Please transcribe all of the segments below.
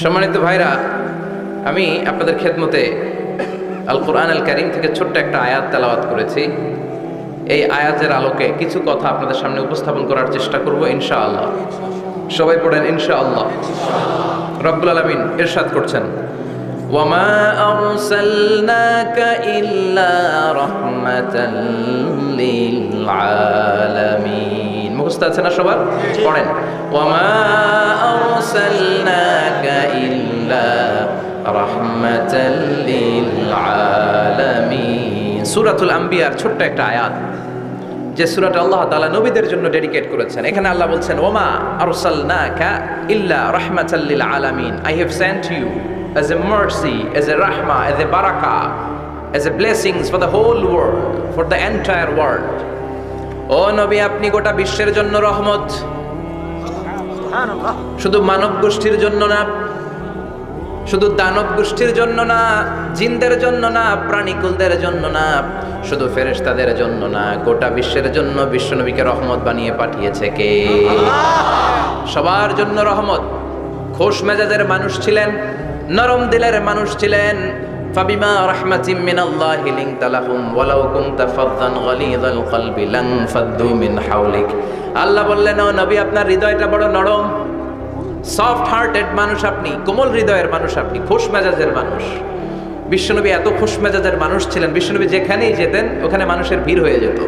সম্মানিত ভাইরা, আমি আপনাদের খেদমতে আল কোরআন আল কারীম থেকে ছোট্ট একটা আয়াত তেলাওয়াত করেছি। এই আয়াতের আলোকে কিছু কথা আপনাদের সামনে উপস্থাপন করার চেষ্টা করব ইনশাআল্লাহ। সবাই পড়েন ইনশাআল্লাহ। রব্বুল আলামিন ইরশাদ করছেন, ওয়ামা আরসালনাকা ইল্লা রাহমাতাল লিল আলামিন। মুখস্থ আছে না সবার? পড়েন, ওয়ামা আরসালনাকা ইল্লা রাহমাতাল লিল আলামিন। সূরাতুল আম্বিয়ার ছোট্ট একটা আয়াত, যে সূরাটা আল্লাহ তাআলা নবীদের জন্য ডেডিকেট করেছেন। এখানে আল্লাহ বলছেন, ওমা আরসালনাকা ইল্লা রাহমাতাল লিল আলামিন। I have sent you as a mercy, as a rahmah, as a barakah, as a blessings for the whole world, for the entire world. ও নবী, আপনি গোটা বিশ্বের জন্য রহমত। শুধু মানব গোষ্ঠীর জন্য না, শুধু দানব গোষ্ঠীর জন্য না, জিনদের জন্য না, প্রাণীকুলদের জন্য না, শুধু ফেরেশতাদের জন্য না, গোটা বিশ্বের জন্য বিশ্বনবীকে রহমত বানিয়ে পাঠিয়েছে কে? সবার জন্য রহমত। খোশ মেজাজের মানুষ ছিলেন, নরম দিলের মানুষ ছিলেন। ফাবিমা রাহমাতিম মিনাল্লাহি লিনতা লাহুম ওয়ালাউ কুনতা ফাযযান গালিযাল কলবি লানফাদ্দু মিন হাওলিক। আল্লাহ বললেন, ও নবী, আপনার হৃদয়টা বড় নরম, সফট হার্টেড মানুষ আপনি, কোমল হৃদয়ের মানুষ আপনি, খুশ মেজাজের মানুষ। বিশ্বনবী এত খুশ মেজাজের মানুষ ছিলেন, বিশ্বনবী যেখানেই যেতেন ওখানে মানুষের ভিড় হয়ে যেত।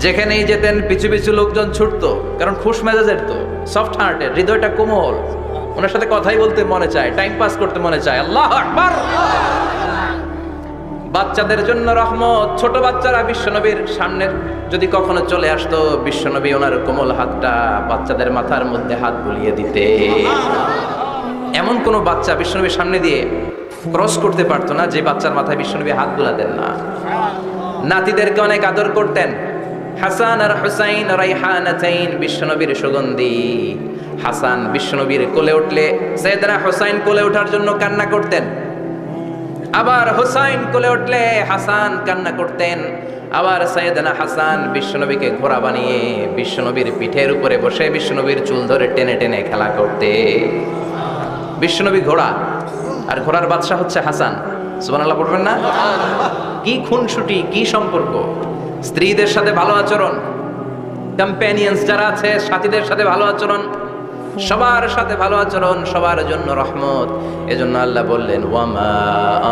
যেখানেই যেতেন পিছু পিছু লোকজন ছুটতো, কারণ খুশ মেজাজের তো, সফট হার্টেড, হৃদয়টা কোমল। ওনার সাথে কথাই বলতে মনে চায়, টাইম পাস করতে মনে চায়। আল্লাহু আকবার। বাচ্চাদের জন্য রহমত। ছোট বাচ্চারা বিশ্বনবীর সামনে যদি কখনো চলে আসতো, বিশ্বনবী ওনার কোমল হাতটা বাচ্চাদের মাথার মধ্যে হাত বুলিয়ে দিতে। এমন কোন বাচ্চা বিশ্বনবীর সামনে দিয়ে ক্রস করতে পারতো না যে বাচ্চার মাথায় বিশ্বনবী হাত বুলাতেন না। নাতিদেরকে অনেক আদর করতেন। হাসান আর হুসাইন রাইহানাতাইন, বিশ্বনবীর সুগন্ধি। হাসান বিশ্বনবীর কোলে উঠলে সাইয়েদনা হুসাইন কোলে ওঠার জন্য কান্না করতেন, আবার হুসাইন কোলে উঠলে হাসান কান্না করতেন। আবার সাইয়েদনা হাসান বিশ্বনবীকে ঘোড়া বানিয়ে বিশ্বনবীর পিঠের উপরে বসে বিশ্বনবীর চুল ধরে টেনে টেনে খেলা করতে। বিশ্বনবী ঘোড়া, আর ঘোড়ার বাদশা হচ্ছে হাসান। সুবহানাল্লাহ পড়বেন না? কি খুনসুটি, কি সম্পর্ক! স্ত্রীদের সাথে ভালো আচরণ, কম্প্যানিয়ন্স যারা আছে সাথীদের সাথে ভালো আচরণ, সবার সাথে ভালো আচরণ, সবার জন্য রহমত। এজন্য আল্লাহ বললেন, ওয়ামা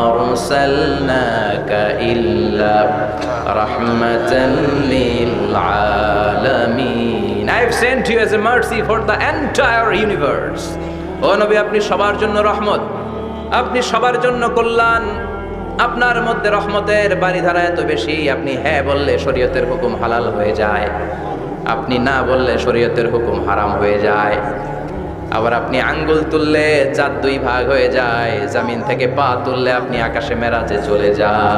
আরসালনাকা ইল্লা রাহমাতাল লিল আলামিন। I have sent you as a mercy for the entire universe. ও নবী, আপনি সবার জন্য রহমত, আপনি সবার জন্য কল্যাণ। আপনার মধ্যে রহমতের বারিধারা এত বেশি, আপনি হ্যাঁ বললে শরীয়তের হুকুম হালাল হয়ে যায়, আপনি না বললে শরীয়তের হুকুম হারাম হয়ে যায়। আবার আপনি আঙ্গুল তুললে চাঁদ দুই ভাগ হয়ে যায়, জমিন থেকে পা তুললে আপনি আকাশে মেরাজে চলে যান।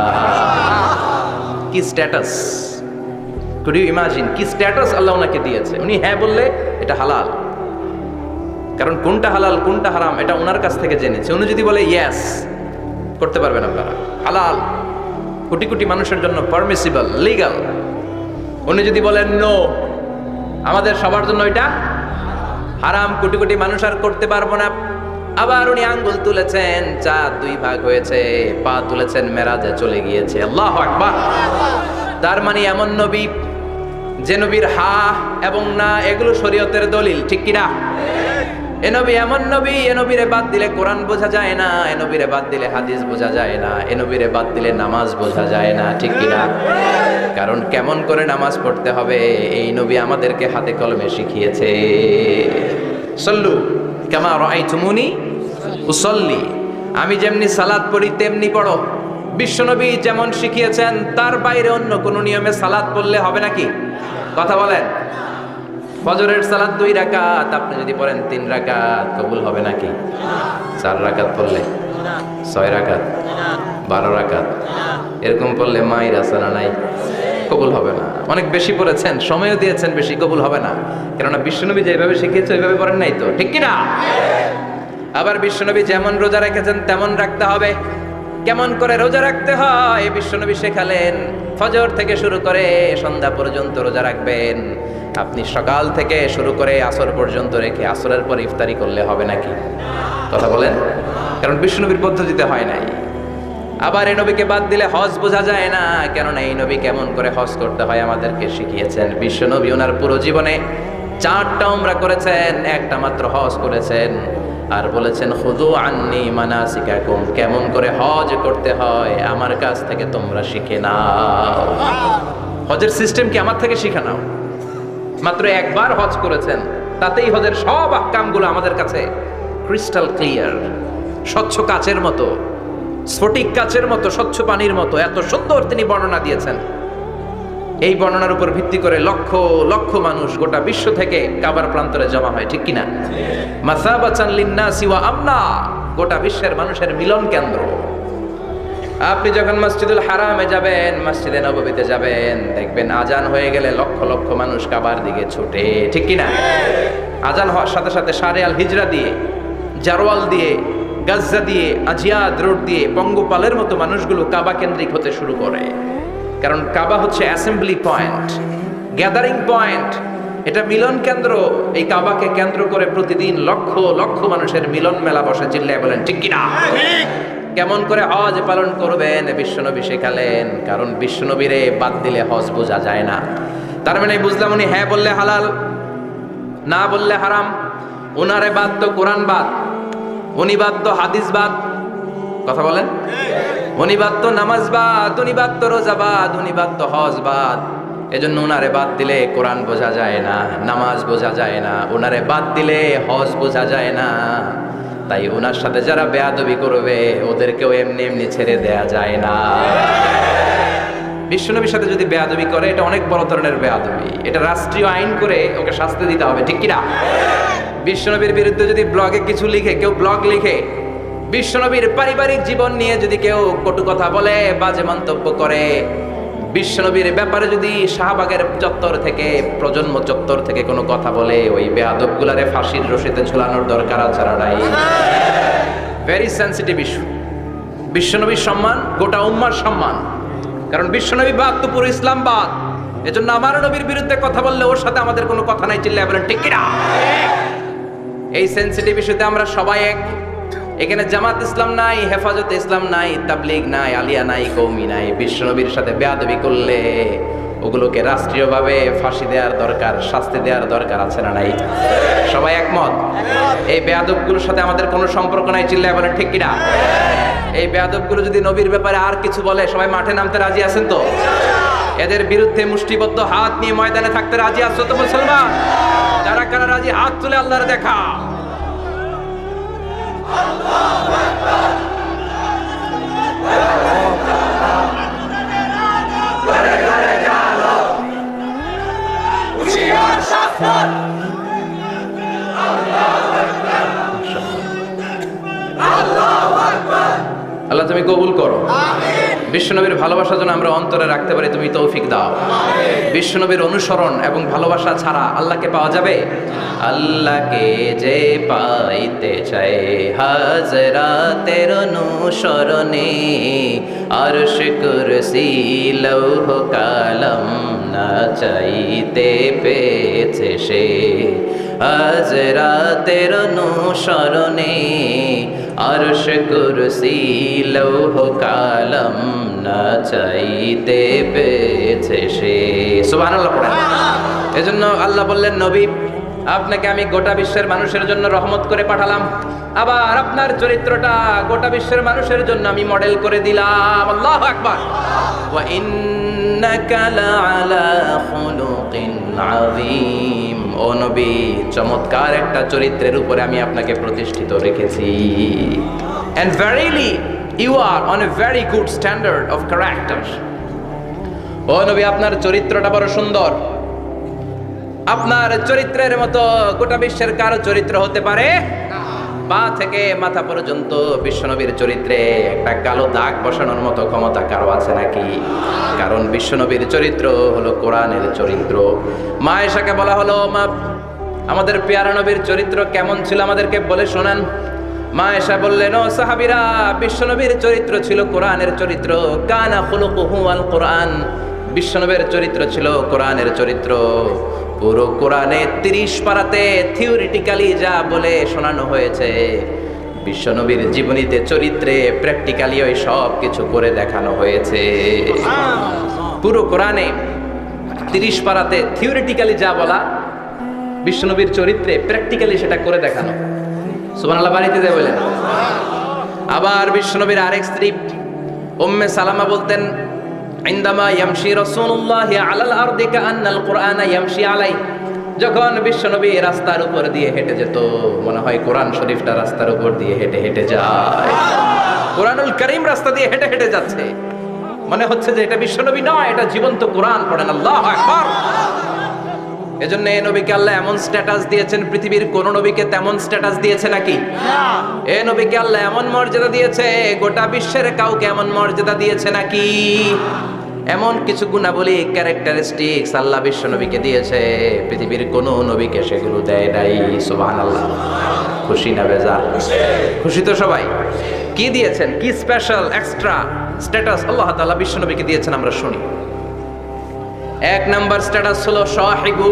কি স্ট্যাটাস! কুড ইউ ইমাজিন কি স্ট্যাটাস আল্লাহ ওনাকে দিয়েছে? উনি হ্যাঁ বললে এটা হালাল, কারণ কোনটা হালাল কোনটা হারাম এটা ওনার কাছ থেকে জেনেছে। উনি যদি বলে ইয়েস, করতে পারবেন আপনারা, হালাল, কোটি কোটি মানুষের জন্য পারমিসিবল, লিগ্যাল। উনি যদি বলেন নো, আমাদের সবার জন্য এটা হারাম, কোটি কোটি মানুষ আর করতে পারবো না। আবার উনি আঙ্গুল তুলেছেন, চাঁদ দুই ভাগ হয়েছে, পা তুলেছেন, মেরাজে চলে গিয়েছে। আল্লাহু আকবার। তার মানে এমন নবী যে নবীর হা এবং না এগুলো শরীয়তের দলিল, ঠিক কিনা? এ নবী এমন নবী, এ নবীরে বাদ দিলে কোরআন বোঝা যায় না, এ নবীরে বাদ দিলে হাদিস বোঝা যায় না, এ নবীরে বাদ দিলে নামাজ বোঝা যায় না, ঠিক কিনা? কারণ কেমন করে নামাজ পড়তে হবে এই নবী আমাদেরকে হাতে কলমে শিখিয়েছে। সল্লু কামা রাআইতুমুনি উসাল্লি, আমি যেমনি সালাত পড়ি তেমনি পড়ো। বিশ্বনবী যেমন শিখিয়েছেন তার বাইরে অন্য কোন নিয়মে সালাত পড়লে হবে নাকি? কথা বলেন। ফজরের সালাত 2 রাকাত, আপনি যদি পড়েন 3 রাকাত, কবুল হবে নাকি? 4 রাকাত পড়লে, 6 রাকাত, 12 রাকাত এরকম পড়লে মায়ের আসানা নাই, কবুল হবে না। অনেক বেশি পড়েছেন, সময়ও দিয়েছেন বেশি, কবুল হবে না। কেননা বিশ্বনবী যেভাবে শিখিয়েছে ওইভাবে পড়েন নাই তো, ঠিক কিনা? আবার বিশ্বনবী যেমন রোজা রেখেছেন তেমন রাখতে হবে। কেমন করে রোজা রাখতে হয় বিশ্বনবী শেখালেন। ফজর থেকে শুরু করে সন্ধ্যা পর্যন্ত রোজা রাখবেন। আপনি সকাল থেকে শুরু করে আসর পর্যন্ত রেখে আসরের পর ইফতারি করলে হবে নাকি? কথা বলেন। কারণ বিশ্বনবীর পদ্ধতিতে হয় নাই। আবার এই নবীকে বাদ দিলে হজ বোঝা যায় না, কেননা এই নবী কেমন করে হজ করতে হয় আমাদেরকে শিখিয়েছেন। বিশ্বনবী ওনার পুরো জীবনে 4টা উমরা করেছেন, একটা মাত্র হজ করেছেন। আর বলেছেন খুযু আন্নী মানাসিকাকুম, কেমন করে হজ করতে হয় আমার কাছ থেকে তোমরা শিখে নাও। হজের সিস্টেম কি আমার থেকে শিখে নাও। মাত্র একবার হজ করেছেন, তাতেই হজের সব আহকামগুলো আমাদের কাছে ক্রিস্টাল ক্লিয়ার, স্বচ্ছ কাচের মতো, স্ফটিক কাচের মতো, স্বচ্ছ পানির মতো এত সুন্দর তিনি বর্ণনা দিয়েছেন। এই বর্ণনার উপর ভিত্তি করে লক্ষ লক্ষ মানুষ গোটা বিশ্ব থেকে কাবার প্রান্তরে জমা হয়, ঠিক কিনা? মাসাবাতান লিন্নাসি ওয়া আমনা, গোটা বিশ্বের মানুষের মিলন কেন্দ্র। আপনি যখন মসজিদুল হারামে যাবেন, মসজিদে নববীতে যাবেন, দেখবেন আজান হয়ে গেলে লক্ষ লক্ষ মানুষ কাবার দিকে ছুটে, ঠিক কিনা? আজান হওয়ার সাথে সাথে শারে আল হিজরা দিয়ে, জারওয়াল দিয়ে, গাজ্জা দিয়ে, আজিয়াদ রোড দিয়ে পঙ্গপালের মতো মানুষগুলো কাবা কেন্দ্রিক হতে শুরু করে। কারণ কাবা হচ্ছে অ্যাসেম্বলি পয়েন্ট, গ্যাদারিং পয়েন্ট, এটা মিলন কেন্দ্র। এই কাবাকে কেন্দ্র করে প্রতিদিন লক্ষ লক্ষ মানুষের মিলন মেলা বসে, চিল্লায় বলেন ঠিক কিনা? কেমন করে হজ পালন করবেন বিশ্বনবী শেখালেন। কারণ বিশ্বনবীরে বাদ দিলে হজ বোঝা যায় না। তার মানে বুঝলাম উনি হ্যাঁ বললে হালাল, না বললে হারাম। উনারে বাদ তো কোরআন বাদ, উনি বাদ তো হাদিস বাদ। কথা বলেন। উনি বাদ তো নামাজ বাদ, উনি বাদ তো রোজা বাদ, উনি বাদ তো হজ বাদ। এজন্য উনারে বাদ দিলে কোরআন বোঝা যায় না, নামাজ বোঝা যায় না, উনারে বাদ দিলে হজ বোঝা যায় না। তাই উনার সাথে যারা বেয়াদবি করবে ওদেরকেও এমনি এমনি ছেড়ে দেয়া যায় না। বিশ্বনবীর সাথে যদি বেয়াদবি করে এটা অনেক বড় ধরনের বেয়াদবি, এটা রাষ্ট্রীয় আইন করে ওকে শাস্তি দিতে হবে, ঠিক কিনা? বিশ্বনবীর বিরুদ্ধে যদি ব্লগে কিছু লিখে, কেউ ব্লগ লিখে, বিশ্বনবীর পারিবারিক জীবন নিয়ে যদি কেউ কটু কথা বলে, বাজে মন্তব্য করে, বিশ্বনবীর ব্যাপারে যদি শাহবাগের চত্বর থেকে, প্রজন্ম চত্বর থেকে কোনো কথা বলে, ওই বেয়াদবগুলারে ফাঁসির রশিতে ঝুলানোর দরকার আছে না নাই? Very sensitive issue. বিশ্বনবীর সম্মান গোটা উম্মার সম্মান। কারণ বিশ্বনবী বাদ তো পুরো ইসলাম বাদ। এজন্য আমার নবীর বিরুদ্ধে কথা বললে ওর সাথে আমাদের কোনো কথা নাই, চিল্লায় বলেন ঠিক কিনা? এই সেনসিটিভ ইস্যুতে আমরা সবাই এক। এখানে জামাত ইসলাম নাই, হেফাজতে ইসলাম নাই, তাবলীগ নাই, আলিয়া নাই, কওমি নাই। বিশ্বনবীর সাথে বেয়াদবি করলে ওগুলোকে রাষ্ট্রীয়ভাবে ফাঁসি দেওয়ার দরকার, শাস্তি দেওয়ার দরকার আছে না নাই? সবাই একমত? এই বেয়াদবগুলোর সাথে আমাদের কোনো সম্পর্ক নাই, চিল্লায় বলেন ঠিক কিনা? এই বেয়াদবগুলো যদি নবীর ব্যাপারে আর কিছু বলে সবাই মাঠে নামতে রাজি আছেন তো? এদের বিরুদ্ধে মুষ্টিবদ্ধ হাত নিয়ে ময়দানে থাকতে রাজি আছো তো মুসলমান? যারা কারা রাজি হাত তুলে আল্লাহর দেখা। আল্লাহ তুমি কবুল করো। বিশ্বনবীর ভালোবাসা যেন আমরা অন্তরে রাখতে পারি, তুমি তৌফিক দাও। বিশ্বনবীর অনুসরণ এবং ভালোবাসা ছাড়া আল্লাহকে পাওয়া যাবে? আল্লাহকে যে পাইতে চাই হাজরাতের অনুসরণে, আরশ কুরসি লৌহ কালাম না চাইতে পেয়েছে সে। হাজরাতের অনুসরণে আরশ কুরসি লৌহ কালাম না চাইতে পেয়েছে সে। সুবহানাল্লাহ পড়েন। এজন্য আল্লাহ বললেন, নবী আপনাকে আমি গোটা বিশ্বের মানুষের জন্য রহমত করে পাঠালাম, আবার আপনার চরিত্রটা গোটা বিশ্বের মানুষের জন্য আমি মডেল করে দিলাম। আল্লাহু আকবার। ওয়া ইন্নাকা লাআলা খুলুকিন আযীম। ও নবী, চমৎকার একটা চরিত্রের উপরে আমি আপনাকে প্রতিষ্ঠিত রেখেছি। And verily you are on a very good standard of character. ও নবী, আপনার চরিত্রটা বড় সুন্দর। আপনার চরিত্রের মতো গোটা বিশ্বের কারো চরিত্র হতে পারে না। পা থেকে মাথা পর্যন্ত বিশ্বনবীর চরিত্রে একটা কালো দাগ বসানোর মতো ক্ষমতা কারো আছে নাকি? কারণ বিশ্বনবীর চরিত্র হলো কোরআনের চরিত্র। মা আয়েশাকে বলা হলো, মা আমাদের পেয়ারা নবীর চরিত্র কেমন ছিল আমাদেরকে বলে শোনান। মা আয়েশা বললেন, ও সাহাবীরা, বিশ্বনবীর চরিত্র ছিল কোরআনের চরিত্র। কানা খুলুকুহু আল কোরআন। বিশ্বনবীর চরিত্র ছিল কোরআনের চরিত্র। পুরো কোরআনে 30 পারাতে থিওরিটিক্যালি যা বলে শোনানো হয়েছে, বিশ্বনবীর জীবনীতে চরিত্রে প্র্যাকটিক্যালি ওই সব কিছু করে দেখানো হয়েছে। পুরো কোরআনে 30 পারাতে থিওরিটিক্যালি যা বলা, বিশ্বনবীর চরিত্রে প্র্যাকটিক্যালি সেটা করে দেখানো। সুবহানাল্লাহ বাড়িতে দেয় বলেন। আবার বিশ্বনবীর আরেক স্ত্রী উম্মে সালামা বলতেন, ইনদামা ইয়ামশি রাসূলুল্লাহি আলাল আরদি কাআন্নাল কুরআনা ইয়ামশি আলাই। যখন বিশ্বনবী রাস্তার উপর দিয়ে হেঁটে যেত, মনে হয় কোরআন শরীফটা রাস্তার উপর দিয়ে হেঁটে হেঁটে যায়। কোরআনুল কারীম রাস্তা দিয়ে হেঁটে হেঁটে যাচ্ছে, মনে হচ্ছে যে এটা বিশ্বনবী নয়, এটা জীবন্ত কোরআন। পড়েন আল্লাহু আকবার। এজন্য এই নবীকে আল্লাহ এমন স্ট্যাটাস দিয়েছেন, পৃথিবীর কোন নবীকে তেমন স্ট্যাটাস দিয়েছে নাকি? এই নবীকে আল্লাহ এমন মর্যাদা দিয়েছে, গোটা বিশ্বের কাউকে এমন মর্যাদা দিয়েছে নাকি? এমন কিছু গুণাবলী, ক্যারেক্টারিস্টিক্স আল্লাহ বিশ্ব নবীকে দিয়েছে, পৃথিবীর কোন নবীকে সেগুলো দেয় নাই। সুবহানাল্লাহ। খুশি না বেজার? খুশি তো সবাই। কি দিয়েছেন, কি স্পেশাল এক্সট্রা স্ট্যাটাস আল্লাহ তাআলা বিশ্ব নবীকে দিয়েছেন আমরা শুনি। এক নাম্বার স্ট্যাটাস হলো সাহিবু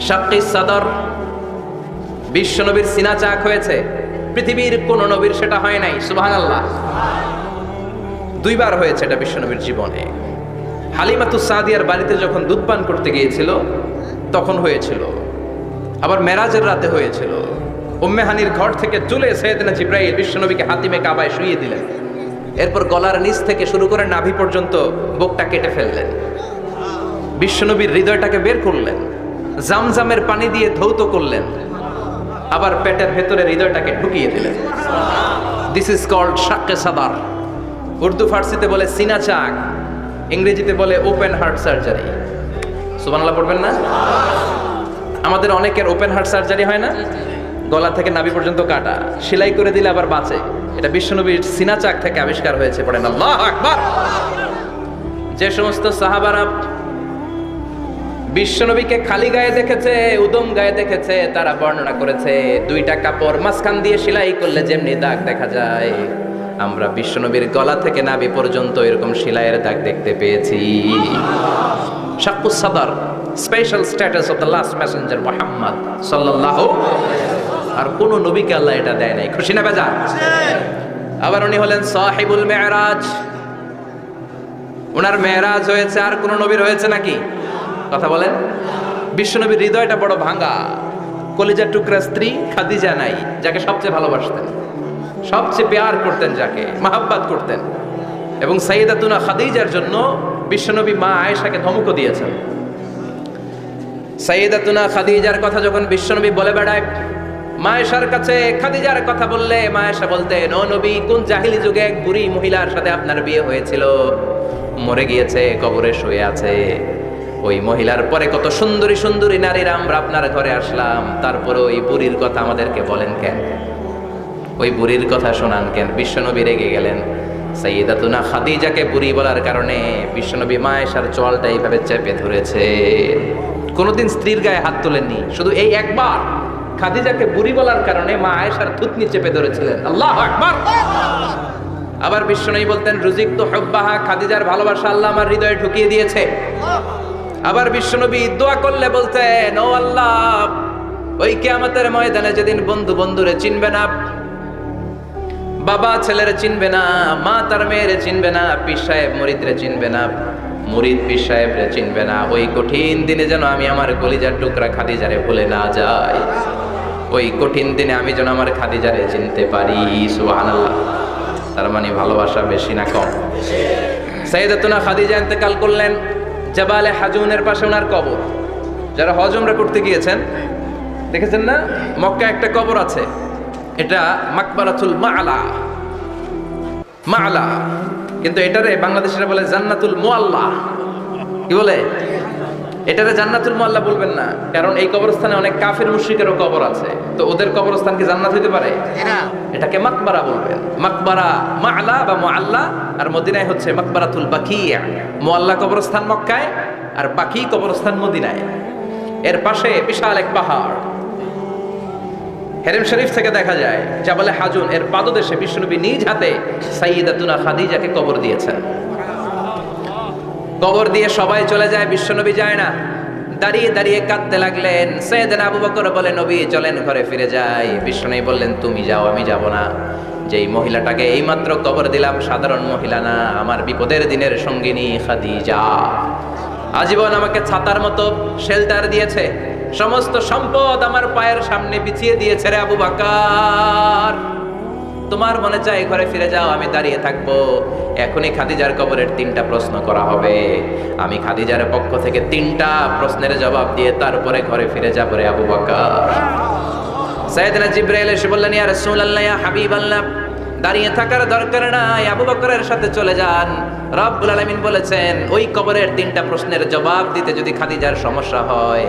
শাক্কি সাদর। বিশ্ব নবীর সিনা চাক হয়েছে, পৃথিবীর কোন নবীর সেটা হয় নাই। সুবহানাল্লাহ। দুইবার হয়েছে এটা বিশ্ব নবীর জীবনে। হালিমাতুস সাদিয়ার বাড়িতে যখন দুধ পান করতে গিয়েছিল তখন হয়েছিল, আবার মেরাজের রাতে হয়েছিল। উম্মে হানির ঘর থেকে চলে সাইয়েদনা জিবরাইল বিশ্ব নবীকে হাতিমে কাবায় শুইয়ে দিলেন, এরপর গলার নিচ থেকে শুরু করে নাভি পর্যন্ত বুকটা কেটে ফেললেন, বিশ্বনবীর হৃদয়টাকে বের করলেন, জামজামের পানি দিয়ে ধৌত করলেন, আবার পেটের ভেতরে হৃদয়টাকে ঢুকিয়ে দিলেন। দিস ইজ কল্ড শাক্কে সাদার। উর্দু ফার্সিতে বলে সিনা চাক, ইংরেজিতে বলে ওপেন হার্ট সার্জারি। সুবহানাল্লাহ পড়বেন না? আমাদের অনেকের ওপেন হার্ট সার্জারি হয় না, গলা থেকে নাভি পর্যন্ত কাটা, সেলাই করে দিলে আবার বাঁচে। এটা বিশ্বনবীর সিনা চাক থেকে আবিষ্কার হয়েছে। পড়েন আল্লাহু আকবার। যে সমস্ত সাহাবারা বিশ্বনবীকে খালি গায়ে দেখেছে, উদম গায়ে দেখেছে, তারা বর্ণনা করেছে দুইটা কাপড় মাঝখান দিয়ে সেলাই করলে যেমনি দাগ দেখা যায়, আমরা বিশ্বনবীর গলা থেকে নাভি পর্যন্ত এরকম সেলাইয়ের দাগ দেখতে পেয়েছি। শাক্কুস সাদর, special status of the last Messenger Muhammad সাল্লাল্লাহু। আর কোন নবীকে আল্লাহ এটা দেয় নাই। খুশি না বেজার? আবার উনি হলেন সাহিবুল মেরাজ। ওনার মেরাজ হয়েছে, আর কোন নবীর হয়েছে নাকি? কথা বলেন। বিশ্বনবীর হৃদয়টা বড় ভাঙা, কলিজার টুকরা স্ত্রী খাদিজা নাই, যাকে সবচেয়ে ভালোবাসতেন, সবচেয়ে প্যার করতেন, যাকে মাহাব্বাত করতেন। এবং সাইয়েদাতুনা খাদিজার জন্য বিশ্বনবী মা আয়েশাকে ধমকও দিয়েছেন। সাইয়েদাতুনা খাদিজার কথা যখন বিশ্বনবী বলে বেড়ায় মা আয়েশার কাছে, খাদিজার কথা বললে মা আয়েশা বলতেন, ও নবী, কোন জাহিলি যুগে এক বুড়ি মহিলার সাথে আপনার বিয়ে হয়েছিল, মরে গিয়েছে, কবরে শুয়ে আছে। ওই মহিলার পরে কত সুন্দরী সুন্দরী নারীরা আমরা আপনার ঘরে আসলাম, তারপরে ওই বুড়ির কথা আমাদেরকে বলেন কেন? ওই বুড়ির কথা শোনান কেন? বিশ্বনবী রেগে গেলেন। সাইয়েদাতুনা খাদিজাকে বুড়ি বলার কারণে বিশ্বনবী মা আয়েশার চোয়ালটা এইভাবে চেপে ধরেছে। কোনোদিন স্ত্রীর গায়ে হাত তোলেননি, শুধু এই একবার খাদিজাকে বুড়ি বলার কারণে মা আয়েশার থুতনি চেপে ধরেছিলেন। আল্লাহু আকবার। আবার বিশ্বনবী বলতেন, রুজিকতু হুব্বাহা, খাদিজার ভালোবাসা আল্লাহ আমার হৃদয়ে ঢুকিয়ে দিয়েছে। আবার বিশ্বনবী দোয়া করলে বলতেন, ও আল্লাহ, ওই কিয়ামতের ময়দানে যেদিন বন্ধু বন্ধুরে চিনবে না, বাবা ছেলেরে চিনবে না, মা তার মেয়েরে চিনবে না, পীর সাহেব মুরিদরে চিনবে না, মুরিদ পীর সাহেবরে চিনবে না, ওই কঠিন দিনে যেন আমি আমার কলিজার টুকরা খাদিজারে ভুলে না যাই। ওই কঠিন দিনে আমি যেন আমার খাদিজারে চিনতে পারি। সুবহানাল্লাহ। তার মানে ভালোবাসা বেশি না কম? সাইয়েদাতুনা খাদিজা ইন্তেকাল করলেন জাবালে হাজুনের পাশে ওনার কবর। যারা হজ উমরা করতে গিয়েছেন দেখেছেন না, মক্কা একটা কবর আছে, এটা মাকবারাতুল মা'লা। মা'লা, কিন্তু এটারে বাংলাদেশিরা বলে জান্নাতুল মুআল্লা। কি বলে? এটারে জান্নাতুল মুআল্লা বলবেন না, কারণ এই কবরস্থানে অনেক কাফির মুশরিকেরও কবর আছে, তো ওদের কবরস্থান কি জান্নাত হইতে পারে? এটাকে মাকবারা বলবেন। মাকবারা মা'লা বা মুআল্লা, আর মদিনায় হচ্ছে মাকবারাতুল বাকিয়া। মুআল্লা কবরস্থান মক্কায়, আর বাকি কবরস্থান মদিনায়। এর পাশে বিশাল এক পাহাড়, হেরেম শরীফ থেকে দেখা যায় জাবালে হাজুন, এর পাদদেশে বিশ্বনবী নিজ হাতে সাইয়েদাতুনা খাদিজাকে কবর দিয়েছেন। কবর দিয়ে সবাই চলে যায়, বিশ্বনবী যায় না। দাঁড়িয়ে দাঁড়িয়ে কাঁদতে লাগলেন। সাইয়েদনা আবু বকর বলে, নবী চলেন ঘরে ফিরে যাই। বিশ্বনবী বললেন, তুমি যাও, আমি যাব না। যেই মহিলাটাকে এইমাত্র কবর দিলাম সাধারণ মহিলা না, আমার বিপদের দিনের সঙ্গিনী খাদিজা। আজীবন আমাকে ছাতার মতো শেল্টার দিয়েছে, সমস্ত সম্পদ আমার পায়ের সামনে বিছিয়ে দিয়েছে রে আবু বকর। তোমার মনে চায় ঘরে ফিরে যাও, আমি দাঁড়িয়ে থাকবো। এখনই খাদিজার কবরের 3টা প্রশ্ন করা হবে। আমি খাদিজার পক্ষ থেকে 3টা প্রশ্নের জবাব দিয়ে তারপরে ঘরে ফিরে যাবো রে আবু বকর। সাইয়েদনা জিবরাইল এসে বললেন, ইয়া রাসূলুল্লাহ, ইয়া হাবিবাল্লাহ, দাঁড়িয়ে থাকার দরকার নাই, আবু বকরের সাথে চলে যান। রব্বুল আলামিন বলেছেন, ওই কবরের 3টা প্রশ্নের জবাব দিতে যদি খাদিজার সমস্যা হয়,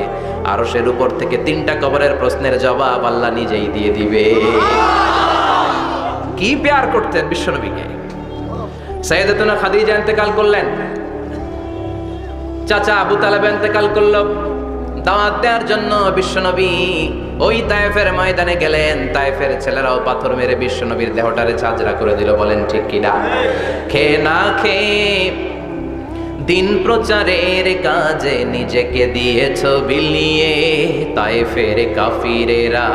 আরশের উপর থেকে 3টা কবরের প্রশ্নের জবাব আল্লাহ নিজেই দিয়ে দিবে। কি প্যার করতেন বিশ্বনবীকে। সাইয়েদাতুনা খাদিজা ইন্তেকাল করলেন, চাচা আবু তালেব ইন্তেকাল করল। দাওয়াত দেওয়ার জন্য বিশ্বনবী ওই তায়েফের ময়দানে গেলেন। তায়েফের ছেলেরাও পাথর মেরে বিশ্বনবীর দেহটারে ঝাঁঝরা করে দিল। বলেন ঠিক কিনা? খেয়ে না খেয়ে দিন প্রচারের কাজে নিজেকে দিয়েছ বিলিয়ে, তায়েফের কাফিরেরা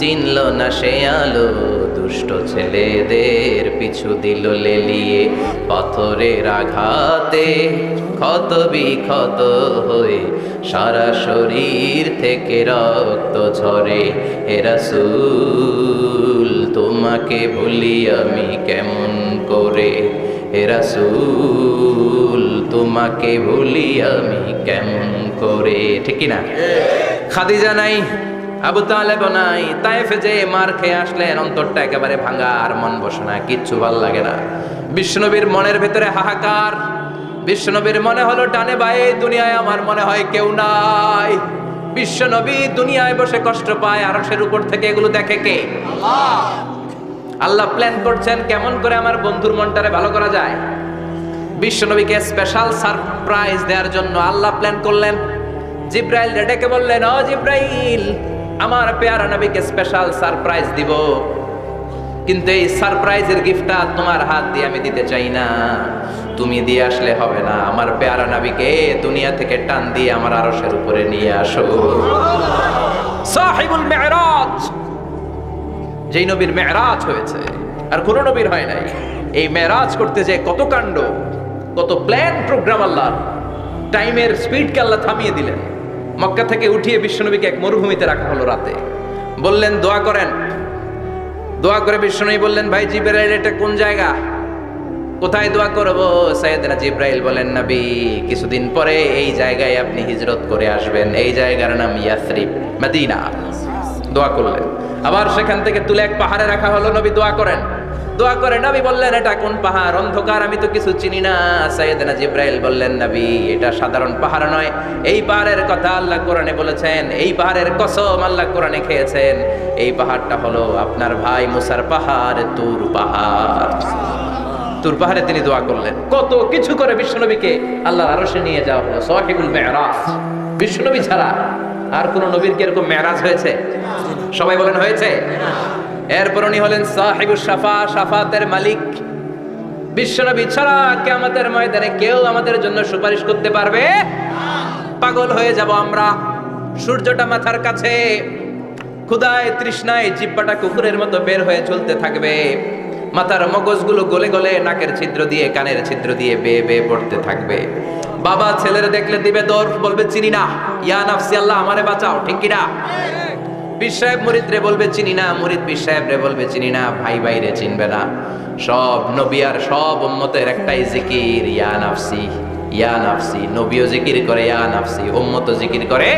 চিনল না সে আলো, দুষ্ট ছেলেদের পিছু দিল লেলিয়ে। পাথরের আঘাতে ক্ষত বিক্ষত হয়ে সারা শরীর থেকে রক্ত ঝরে। হে রাসূল, তোমাকে ভুলি আমি কেমন করে? হে রাসূল, তোমাকে ভুলি আমি কেমন করে? ঠিক না? খাদিজা নাই, আবু তালেব নাই, তায়েফে যে মার খেয়ে আসলেন, অন্তরটা একেবারে ভাঙা, আর মন বসে না, কিচ্ছু ভাল লাগে না। বিশ্বনবীর মনের ভেতরে হাহাকার। বিশ্বনবীর মনে হলো, ডানে বায়ে দুনিয়ায় আমার মনে হয় কেউ নাই। বিশ্বনবী দুনিয়ায় বসে কষ্ট পায়, আরশের উপর থেকে এগুলো দেখে কে? আল্লাহ। আল্লাহ প্ল্যান করছেন কেমন করে আমার বন্ধুর মনটারে ভালো করা যায়। বিশ্বনবীকে স্পেশাল সারপ্রাইজ দেওয়ার জন্য আল্লাহ প্ল্যান করলেন। জিব্রাইল ডেকে বললেন, ও জিব্রাইল, আমার পেয়ারা নবীকে স্পেশাল সারপ্রাইজ দিব, কিন্তু এই সারপ্রাইজের গিফটটা তোমার হাত দিয়ে আমি দিতে চাই না, তুমি দিয়ে আসলে হবে না। আমার পেয়ারা নবীকে দুনিয়া থেকে টান দিয়ে আমার আরশের উপরে নিয়ে আসো। সাহিবুল মেরাজ, যেই নবীর মেরাজ হয়েছে আর কোন নবীর হয় নাই। এই মেরাজ করতে যে কত কাণ্ড, কত প্ল্যান প্রোগ্রাম। আল্লাহ টাইমের স্পিডকে আল্লাহ থামিয়ে দিলেন। মক্কা থেকে উঠিয়ে বিশ্বনবীকে এক মরুভূমিতে রাখা হলো রাতে। বললেন দোয়া করেন। দোয়া করে বিশ্বনবী বললেন, ভাই জিবরাইল, এটা কোন জায়গা, কোথায় দোয়া করব? সাইয়েদনা জিবরাইল বলেন, নবী, কিছুদিন পরে এই জায়গায় আপনি হিজরত করে আসবেন, এই জায়গার নাম ইয়াসরিব, মদিনা। দোয়া করলেন। আবার সেখান থেকে তুলে এক পাহাড়ে রাখা হলো। নবী দোয়া করেন। দোয়া করে নবী বললেন, এটা কোন পাহাড়? অন্ধকার, আমি তো কিছু চিনি না। সাইয়েদনা জিবরাইল বললেন, নবী, এটা সাধারণ পাহাড় নয়, এই পাহাড়ের কথা আল্লাহ কোরআনে বলেছেন, এই পাহাড়ের কসম আল্লাহ কোরআনে খেয়েছেন। এই পাহাড়টা হলো আপনার ভাই মুসার পাহাড়, তুর পাহাড়। তুর পাহাড়ে তিনি দোয়া করলেন। কত কিছু করে বিশ্বনবীকে আল্লাহর আরশে নিয়ে যাওয়া হলো। সাহিবুল মেরাজ। বিশ্বনবী ছাড়া আর কোন নবীর কি এরকম মেরাজ হয়েছে? সবাই বলেন হয়েছে। এরপর উনি হলেন সাহিবুস শাফা, শাফাতের মালিক। বিশ্বনবী ছাড়া কিয়ামতের ময়দানে কেউ আমাদের জন্য সুপারিশ করতে পারবে? পাগল হয়ে যাব আমরা। সূর্যটা মাথার কাছে, ক্ষুধায় তৃষ্ণায় জিহ্বাটা কুকুরের মতো বের হয়ে চলতে থাকবে। মাথার মগজগুলো গলে গলে নাকের ছিদ্র দিয়ে, কানের ছিদ্র দিয়ে বেয়ে বেয়ে পড়তে থাকবে। বাবা ছেলের দেখলে দিবে দৌড়, বলবে চিনি না, ইয়া নাফসি, আল্লাহ আমারে বাঁচাও। ঠিক কিনা? পীর সাহেব মুরিদ রে বলবে চিনি না, মুরিদ পীর সাহেব রে বলবে চিনি না, ভাই ভাইরে চিনবে না। সব নবী আর সব উম্মতের একটাই জিকির, ইয়া নাফসি, ইয়া নাফসি। নবীও জিকির করে ইয়া নাফসি, উম্মতও জিকির করে।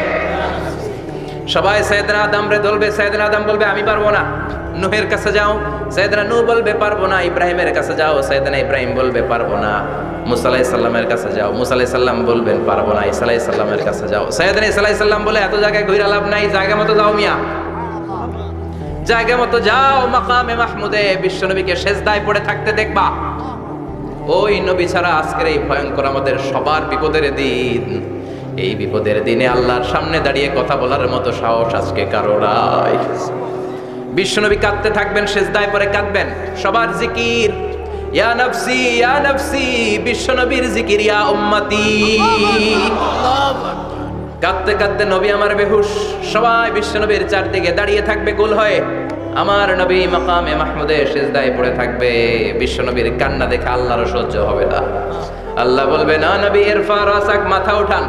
সবাই সাইয়েদনা আদম রে বলবে, সাইয়েদনা আদম বলবে আমি পারবো না। নূহের কাছে যাও, সাইয়েদনা নূহ বলবে পারবো না। ইব্রাহিমের কাছে যাও, সাইয়েদনা ইব্রাহিম বলবে পারবো না। মুসা আলাইহিস সালামের কাছে যাও, মুসা আলাইহিস সালাম বলবেন পারবো না। ঈসা আলাইহিস সালামের কাছে যাও, সাইয়েদনা ঈসা আলাইহিস সালাম বলে এত জায়গায় ঘুরে লাভ নাই, জায়গা মতো যাও মিয়া, জায়গা মতো যাও। মাকামে মাহমুদে বিশ্বনবীকে সেজদায় পড়ে থাকতে দেখবা। ওই নবী ছাড়া আজকের এই ভয়ঙ্কর আমাদের সবার বিপদের দিন। এই বিপদের দিনে আল্লাহর সামনে দাঁড়িয়ে কথা বলার মতো সাহস আজকে কারো নাই। বিশ্বনবী কাঁদতে থাকবেন, সেজদায় পড়ে কাঁদবেন। সবার জিকির ইয়া নাফসি, ইয়া নাফসি। বিশ্বনবীর জিকির ইয়া উম্মতি। কাঁদতে কাঁদতে নবী আমার বেহুশ, সবাই বিশ্ব নবীর চারদিকে দাঁড়িয়ে থাকবে গোল হয়ে, আমার নবী মাকামে মাহমুদে সিজদায় পড়ে থাকবে। বিশ্ব নবীর কান্না দেখে আল্লাহর সহ্য হবে না। আল্লাহ বলবে, না নবী ইরফা রাসাক, মাথা উঠান,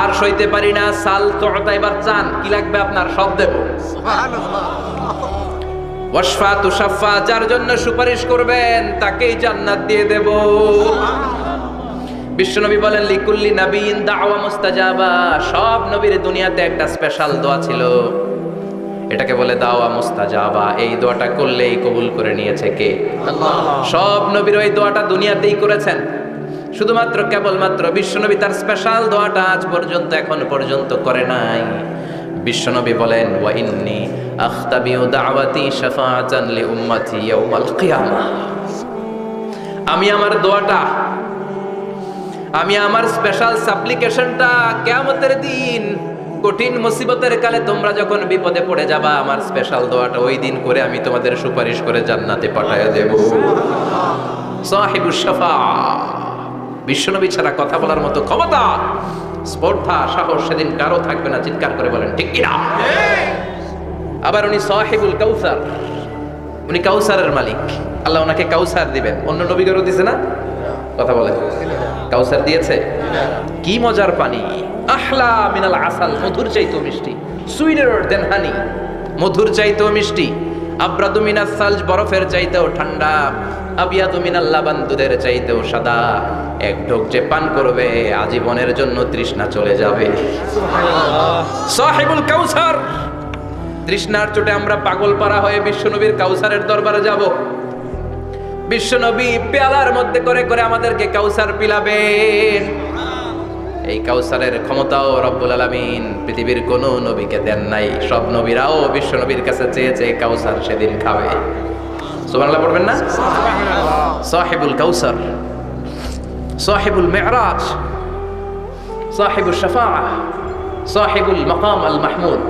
আর সইতে পারি না, সাল তোতা, এবার চান, কি লাগবে আপনার সব দেব। ওয়াশফা তুশাফা, যার জন্য সুপারিশ করবেন তাকেই জান্নাত দিয়ে দেব। বিশ্বনবী বলেন, লিকুল্লি নাবিয়িন দাওয়া মুস্তাজাবা, সব নবীর দুনিয়াতে একটা স্পেশাল দোয়া ছিল, এটাকে বলে দাওয়া মুস্তাজাবা। এই দোয়াটা করলেই কবুল করে নিয়েছে কে? আল্লাহ। সব নবীর ওই দোয়াটা দুনিয়াতেই করেছেন, শুধুমাত্র কেবলমাত্র বিশ্বনবী তার স্পেশাল দোয়াটা আজ পর্যন্ত এখন পর্যন্ত করে নাই। বিশ্বনবী বলেন, ওয়া ইন্নী আখতাবিউ দাওয়াতি শাফাআতান লি উম্মতি ইয়াউমাল কিয়ামাহ, আমি আমার দোয়াটা, আমি আমার স্পেশাল সাপ্লিকেশনটা কিয়ামতের দিন কঠিন মুসিবতের কালে তোমরা যখন বিপদে পড়ে যাবা, আমার স্পেশাল দোয়াটা ওই দিন করে আমি তোমাদের সুপারিশ করে জান্নাতে পাঠায়া দেব। সাহিবুশ শাফাআ, বিশ্বনবী ছাড়া কথা বলার মতো ক্ষমতা, স্পর্ধা, সাহস সেদিন কারো থাকবে না। চিৎকার করে বলেন ঠিক কিনা? আবার উনি সাহিবুল কাউসার, উনি কাউসারের মালিক। আল্লাহ ওনাকে কাউসার দিবেন। অন্য নবীগণও দিছে না? কথা বলেন, কাউসার দিয়েছে। কি মজার পানি, আহলা মিনাল আসাল, মধুর চাইতেও মিষ্টি, সুইটার দেন হানি, মধুর চাইতেও মিষ্টি, আব্রাদু মিনাস সালজ, বরফের চাইতেও ঠান্ডা, আবিয়াদু মিনাল লাবান, দুধের চাইতেও সাদা। এক ঢোক যে পান করবে আজীবনের জন্য তৃষ্ণা চলে যাবে। সাহিবুল কাউসার, তৃষ্ণার চোটে আমরা পাগল পারা হয়ে বিশ্বনবীর কাউসারের দরবারে যাব। বিশ্বনবী পেয়ালার মধ্যে করে করে আমাদেরকে কাউসার পিলাবেন। এই কাউসারের ক্ষমতাও রব্বুল আলামিন পৃথিবীর কোন নবীকে দেন নাই। সব নবীরাও বিশ্বনবীর কাছে চেয়ে চেয়ে কাউসার সেদিন খাবে। সুবহানাল্লাহ পড়বেন না? সাহিবুল কাউসার, সাহিবুল মি'রাজ, সাহিবুশ শাফাআহ, সাহিবুল মাকাম আল মাহমুদ।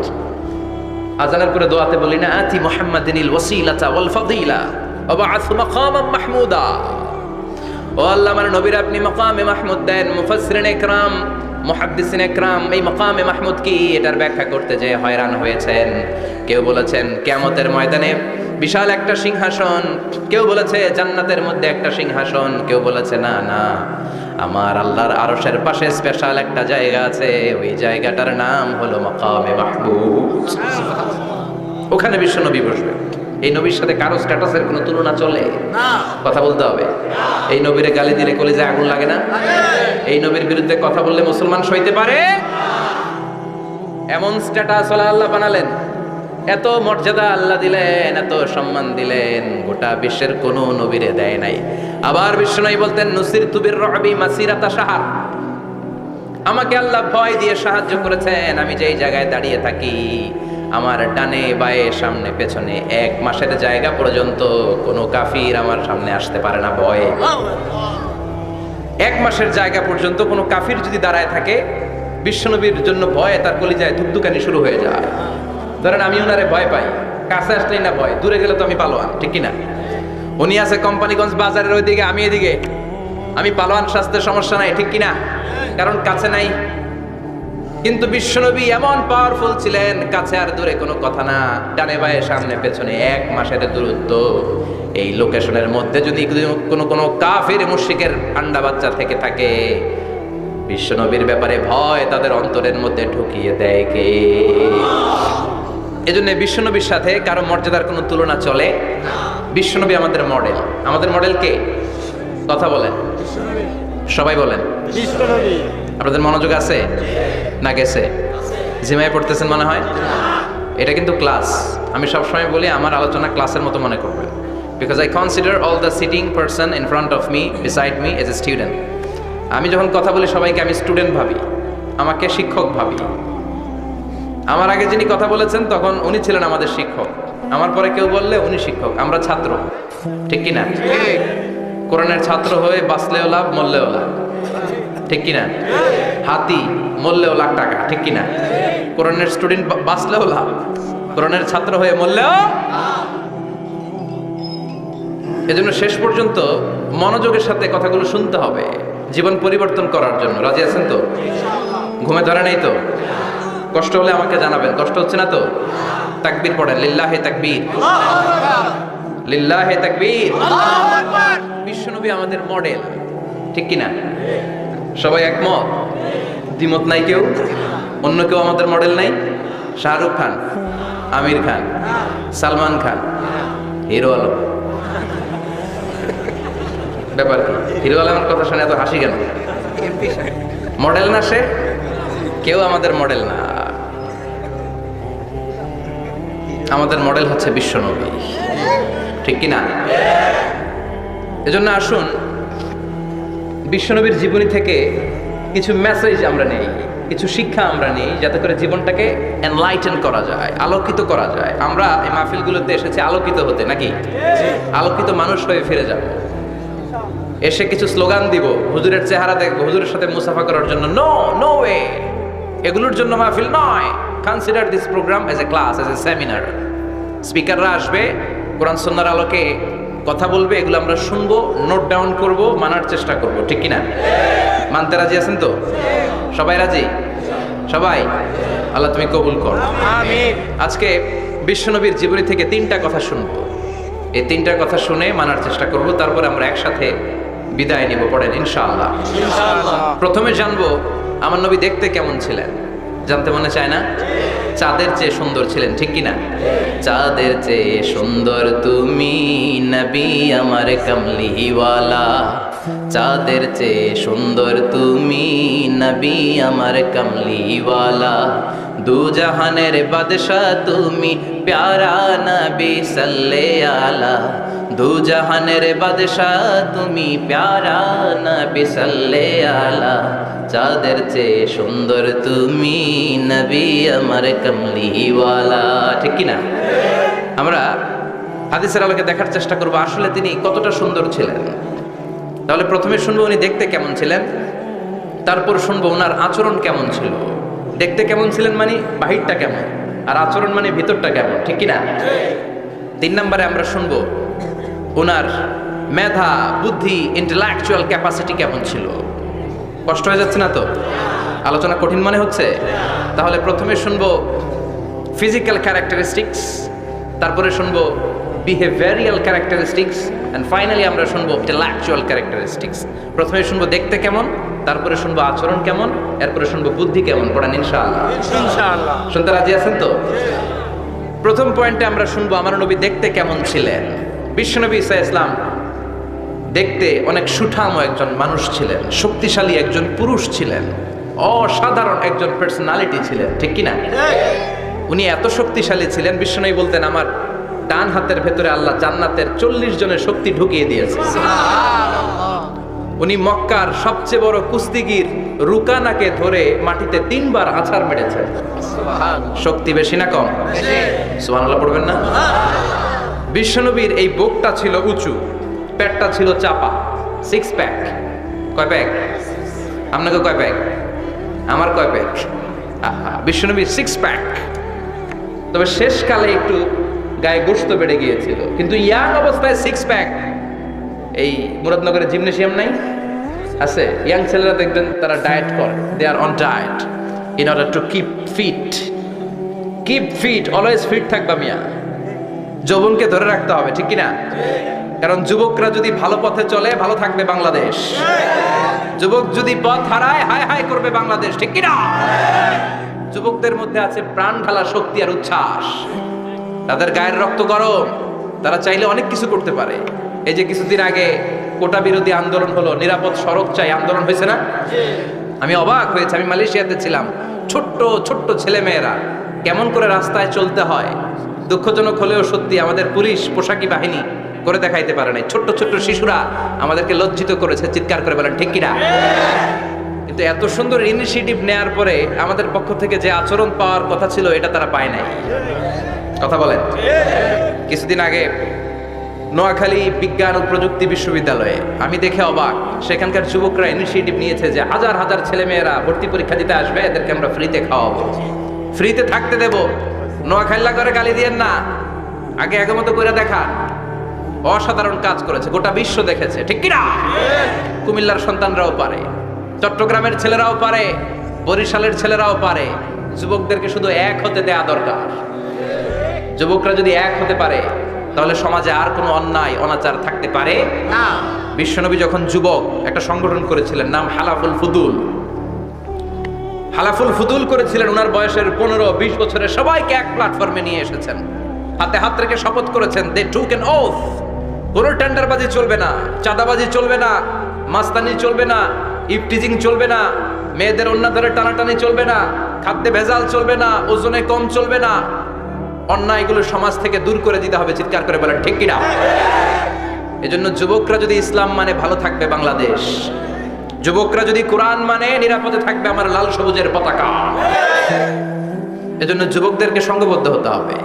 আজানের পরে দোয়াতে বলি না, আতি মুহাম্মাদিনিল ওয়াসিলাতা ওয়াল ফাদিলা ওয়া বা'আথ মাকামান মাহমুদা। ও আল্লাহ, আমার নবীর আপনি মাকামে মাহমুদ দেন। মুফাসসিরিন ইকরাম, মুহাদ্দিসিন ইকরাম এই মাকামে মাহমুদ কি এটার ব্যাখ্যা করতে যে হয়রান হয়েছেন। কেউ বলেছেন কিয়ামতের ময়দানে বিশাল একটা সিংহাসন, কেউ বলেছে জান্নাতের মধ্যে একটা সিংহাসন, কেউ বলেছে না না, আমার আল্লাহর আরশের পাশে স্পেশাল একটা জায়গা আছে, ওই জায়গাটার নাম হলো মাকামে মাহমুদ। ওখানে বিশ্বনবী বসবে। এই নবীর সাথে কারো স্ট্যাটাসের কোনো তুলনা চলে না। কথা বলতে হবে। এই নবীরে গালি দিলে কলিজায় আগুন লাগে না? এই নবীর বিরুদ্ধে কথা বললে মুসলমান সইতে পারে? এমন স্ট্যাটাস আল্লাহ বানালেন, এত মর্যাদা আল্লাহ দিলেন, এত সম্মান দিলেন, গোটা বিশ্বের কোন নবীরে দেয় নাই। আবার বিশ্বনবী বলতেন, নুসিরতু বির-রু'বি মাসিরাতা শাহর, আমাকে আল্লাহ ভয় দিয়ে সাহায্য করেছেন। আমি যেই জায়গায় দাঁড়িয়ে থাকি, আমার ডানে বায়ে সামনে পেছনে 1 মাসের জায়গা পর্যন্ত কোনো কাফির আমার সামনে আসতে পারে না ভয়ে। 1 মাসের জায়গা পর্যন্ত কোনো কাফির যদি দাঁড়ায় থাকে, বিশ্বনবীর জন্য ভয়ে তার কলিজায় ধুকধুকানি শুরু হয়ে যায়। ধরেন আমি ওনারে ভয় পাই, কাছে আসলেই না ভয়, দূরে গেলে তো আমি পালোয়ান, ঠিক কিনা? উনি আছে কোম্পানিগঞ্জ বাজারের ওইদিকে, আমি এদিকে, আমি পালোয়ান, স্বাস্থ্যের সমস্যা নাই, ঠিক কিনা? কারণ কাছে নাই। কিন্তু বিশ্বনবী এমন পাওয়ারফুল ছিলেন, কাছে আর দূরে কোনো কথা না, ডানে বায়ে সামনে পেছনে 1 মাসের দূরত্ব। এই লোকেশনের মধ্যে যদি কোনো কাফির মুশরিকের আন্ডা বাচ্চা থেকে থাকে, বিশ্বনবীর ব্যাপারে ভয় তাদের অন্তরের মধ্যে ঢুকিয়ে দেয় কে? এজন্য বিশ্বনবীর সাথে কারো মর্যাদার কোনো তুলনা চলে না। বিশ্বনবী আমাদের মডেল। আমাদের মডেল কে? কথা বলেন, সবাই বলেন বিশ্বনবী। আপনাদের মনোযোগ আছে না গেছে? জিমায় পড়তেছেন মনে হয়। এটা কিন্তু ক্লাস। আমি সবসময় বলি আমার আলোচনা ক্লাসের মতো মনে করবেন, because I consider all the sitting person in front of me, beside me as a student. আমি যখন কথা বলি সবাইকে আমি স্টুডেন্ট ভাবি, আমাকে শিক্ষক ভাবি। আমার আগে যিনি কথা বলেছেন তখন উনি ছিলেন আমাদের শিক্ষক, আমার পরে কেউ বললে উনি শিক্ষক, আমরা ছাত্র, ঠিক কিনা? কোরআনের ছাত্র হয়ে বাঁচলেও লাভ, মরলেও লাভ, ঠিক কিনা? হাতি মরলেও লাখ টাকা, ঠিক কিনা? কোরআনের স্টুডেন্ট বাঁচলেও লাভ, কোরআনের ছাত্র হয়ে মরলেও। এজন্য শেষ পর্যন্ত মনোযোগের সাথে কথাগুলো শুনতে হবে জীবন পরিবর্তন করার জন্য। রাজি আছেন তো? ঘুমে ধরে নাই তো? কষ্ট হলে আমাকে জানাবেন, কষ্ট হচ্ছে না তো? তাকবীর পড়েন, লিল্লাহে তাকবীর, লিল্লাহে তাকবীর। বিশ্বনবী আমাদের মডেল, ঠিক কিনা? সবাই একমত? দ্বিমত নাই কেউ? অন্য কেউ আমাদের মডেল নাই? শাহরুখ খান, আমির খান, সালমান খান, হিরো আলম। ব্যাপার কি? হিরো আলমের কথা শুনে এত হাসি কেন? মডেল না সে? কেউ আমাদের মডেল না। আমাদের মডেল হচ্ছে বিশ্বনবী, ঠিক কিনা? এজন্য আসুন বিশ্বনবীর জীবনী থেকে কিছু মেসেজ আমরা নেই, কিছু শিক্ষা আমরা নেই, যাতে করে জীবনটাকে এনলাইটেন করা যায়, আলোকিত করা যায়। আমরা এই মাহফিলগুলোতে এসেছি আলোকিত হতে, নাকি? আলোকিত মানুষ হয়ে ফিরে যাব। এসে কিছু স্লোগান দিব, হুজুরের চেহারা দেখবো, হুজুরের সাথে মুসাফা করার জন্য, নো নো ওয়ে। এগুলোর জন্য মাহফিল নয়। Consider this programme as a class, as a seminar. স্পিকাররা আসবে, কোরআন সুন্নাহর আলোকে কথা বলবে, এগুলো আমরা শুনবো, নোট ডাউন করব, মানার চেষ্টা করব, ঠিক কিনা? মানতে রাজি আছেন তো? সবাই রাজি? সবাই? আল্লাহ তুমি কবুল কর, আমিন। আজকে বিশ্বনবীর জীবনী থেকে 3টা কথা শুনবো। এই 3টা কথা শুনে মানার চেষ্টা করব, তারপর আমরা একসাথে বিদায় নিব। পড়েন ইনশাআল্লাহ। ইনশাআল্লাহ। প্রথমে জানবো আমার নবী দেখতে কেমন ছিলেন। জানতে মনে চায় না? চাঁদের চেয়ে সুন্দর ছিলেন, ঠিক কিনা? চাঁদের চেয়ে সুন্দর তুমি নবী আমার কামলিওয়ালা। চাঁদের চেয়ে সুন্দর তুমি নবী আমার কামলিওয়ালা। দু জাহানের বাদশাহ তুমি প্যারা নবী সাল্লে আলা। দু জাহানের বাদশাহ তুমি প্যারা নবী সাল্লে আলা। চাঁদের চেয়ে সুন্দর তুমি নবী আমার কামলিওয়ালা, ঠিক কিনা? আমরা হাদিসের আলোকে দেখার চেষ্টা করবো আসলে তিনি কতটা সুন্দর ছিলেন। তাহলে প্রথমে শুনবো উনি দেখতে কেমন ছিলেন, তারপর শুনবো ওনার আচরণ কেমন ছিল। দেখতে কেমন ছিলেন মানে বাহিরটা কেমন, আর আচরণ মানে ভিতরটা কেমন, ঠিক কিনা? 3 নম্বরে আমরা শুনবো ওনার মেধা, বুদ্ধি, ইন্টেলেকচুয়াল ক্যাপাসিটি কেমন ছিল। কষ্ট হয়ে যাচ্ছে না তো? আলোচনা কঠিন মনে হচ্ছে? তাহলে প্রথমে শুনবো ফিজিক্যাল ক্যারেক্টারিস্টিক্স, তারপরে শুনবো বিহেভিয়ারিয়াল ক্যারেক্টারিস্টিক্স, এন্ড ফাইনালি আমরা শুনবো ইন্টেলেকচুয়াল ক্যারেক্টারিস্টিক্স। প্রথমে শুনবো দেখতে কেমন, তারপরে শুনবো আচরণ কেমন, এরপরে শুনবো বুদ্ধি কেমন। পড়েন ইনশাআল্লাহ। ইনশাআল্লাহ। শুনতে রাজি আছেন তো? প্রথম পয়েন্টে আমরা শুনবো আমার নবী দেখতে কেমন ছিলেন। বিশ্বনবী ঈসা ইসলাম দেখতে অনেক সুঠাম একজন মানুষ ছিলেন, শক্তিশালী একজন পুরুষ ছিলেন, অসাধারণ একজন পার্সোনালিটি ছিলেন, ঠিক কিনা? উনি এত শক্তিশালী ছিলেন, বিশ্বনবী বলতেন আমার ডান হাতের ভেতরে আল্লাহ জান্নাতের 40 জনের শক্তি ঢুকিয়ে দিয়েছে। উনি মক্কার সবচেয়ে বড় কুস্তিগির রুকানাকে ধরে মাটিতে 3 বার আছাড় মেরেছেন। শক্তি বেশি না কম? সুবহানাল্লাহ পড়বেন না? বিশ্বনবীর এই বুকটা ছিল উঁচু, পেটটা ছিল চাপা, 6 প্যাক। কয় প্যাক? আপনাকে কয় প্যাক? আমার কয় প্যাক? বিশ্বনবীর 6 প্যাক। তবে শেষকালে একটু গায়ে গোশত বেড়ে গিয়েছিল, কিন্তু ইয়াং অবস্থায় 6 প্যাক। এই মুরাদনগরে জিমনেশিয়াম নাই? আছে। ইয়াং ছেলেরা দেখবেন তারা ডায়েট করে, they are on diet in order to keep fit. Keep fit, always fit থাকবা মিয়া। যৌবনকে ধরে রাখতে হবে, ঠিক কিনা? কারণ যুবকরা যদি ভালো পথে চলে ভালো থাকবে বাংলাদেশ, যুবক যদি পথ হারায় হায় হায় করবে বাংলাদেশ, ঠিক কিনা? যুবকদের মধ্যে আছে প্রাণ ঢালা শক্তি আর উচ্ছ্বাস, তাদের গায়ের রক্ত গরম, তারা চাইলে অনেক কিছু করতে পারে। এই যে কিছুদিন আগে কোটা বিরোধী আন্দোলন হলো, নিরাপদ সড়ক চাই আন্দোলন হয়েছে না? আমি অবাক হয়েছে, আমি মালয়েশিয়াতে ছিলাম, ছোট্ট ছোট্ট ছেলে মেয়েরা কেমন করে রাস্তায় চলতে হয়, দুঃখজনক হলেও সত্যি আমাদের পুলিশ পোশাকি বাহিনী করে দেখাইতে পারে নাই। ছোট্ট ছোট্ট শিশুরা আমাদেরকে লজ্জিত করেছে, চিৎকার করে বলেন ঠিক কিনা? কিন্তু এত সুন্দর ইনিশিয়েটিভ নেয়ার পরে আমাদের পক্ষ থেকে যে আচরণ পাওয়ার কথা ছিল এটা তারা পায় নাই। কথা বলেন। কিছুদিন আগে নোয়াখালী বিজ্ঞান ও প্রযুক্তি বিশ্ববিদ্যালয়ে আমি দেখে অবাক, সেখানকার যুবকরা ইনিশিয়েটিভ নিয়েছে যে হাজার হাজার ছেলে মেয়েরা ভর্তি পরীক্ষা দিতে আসবে, এদেরকে আমরা ফ্রিতে খাওয়াবো, ফ্রিতে থাকতে দেব। নোয়াখালী করে গালি দিয়েন না, আগে আগের মতো করে দেখা। অসাধারণ কাজ করেছে, গোটা বিশ্ব দেখেছে, ঠিক কিনা? কুমিল্লার সন্তানরাও পারে, চট্টগ্রামের ছেলেরাও পারে, বরিশালের ছেলেরাও পারে। যুবকদেরকে শুধু এক হতে দেয়া দরকার। যুবকরা যদি এক হতে পারে তাহলে সমাজে আর কোনো অন্যায় অনাচার থাকতে পারে না। বিশ্বনবী যখন যুবক একটা সংগঠন করেছিলেন, নাম হালাফুল ফুদুল। হালাফুল ফুদুল করেছিলেন। ওনার বয়সের 15-20 বছরের সবাইকে এক প্ল্যাটফর্মে নিয়ে এসেছেন, হাতে হাত রেখে শপথ করেছেন, দে টুক অ্যান ওথ, কোনো টেন্ডারবাজি চলবে না, চাঁদাবাজি চলবে না, মাস্তানি চলবে না, ইফটিজিং চলবে না, মেয়েদের অন্য ধরে টানাটানি চলবে না, খাদ্যে ভেজাল চলবে না, ওজনে কম চলবে না, অন্যায়গুলো সমাজ থেকে দূর করে দিতে হবে। চিৎকার করে বলেন ঠিক কিনা? এজন্য যুবকরা যদি ইসলাম মানে ভালো থাকবে বাংলাদেশ, যুবকরা যদি কোরআন মানে নিরাপদে থাকবে আমার লাল সবুজের পতাকা। এজন্য যুবকদেরকে সংঘবদ্ধ হতে হবে।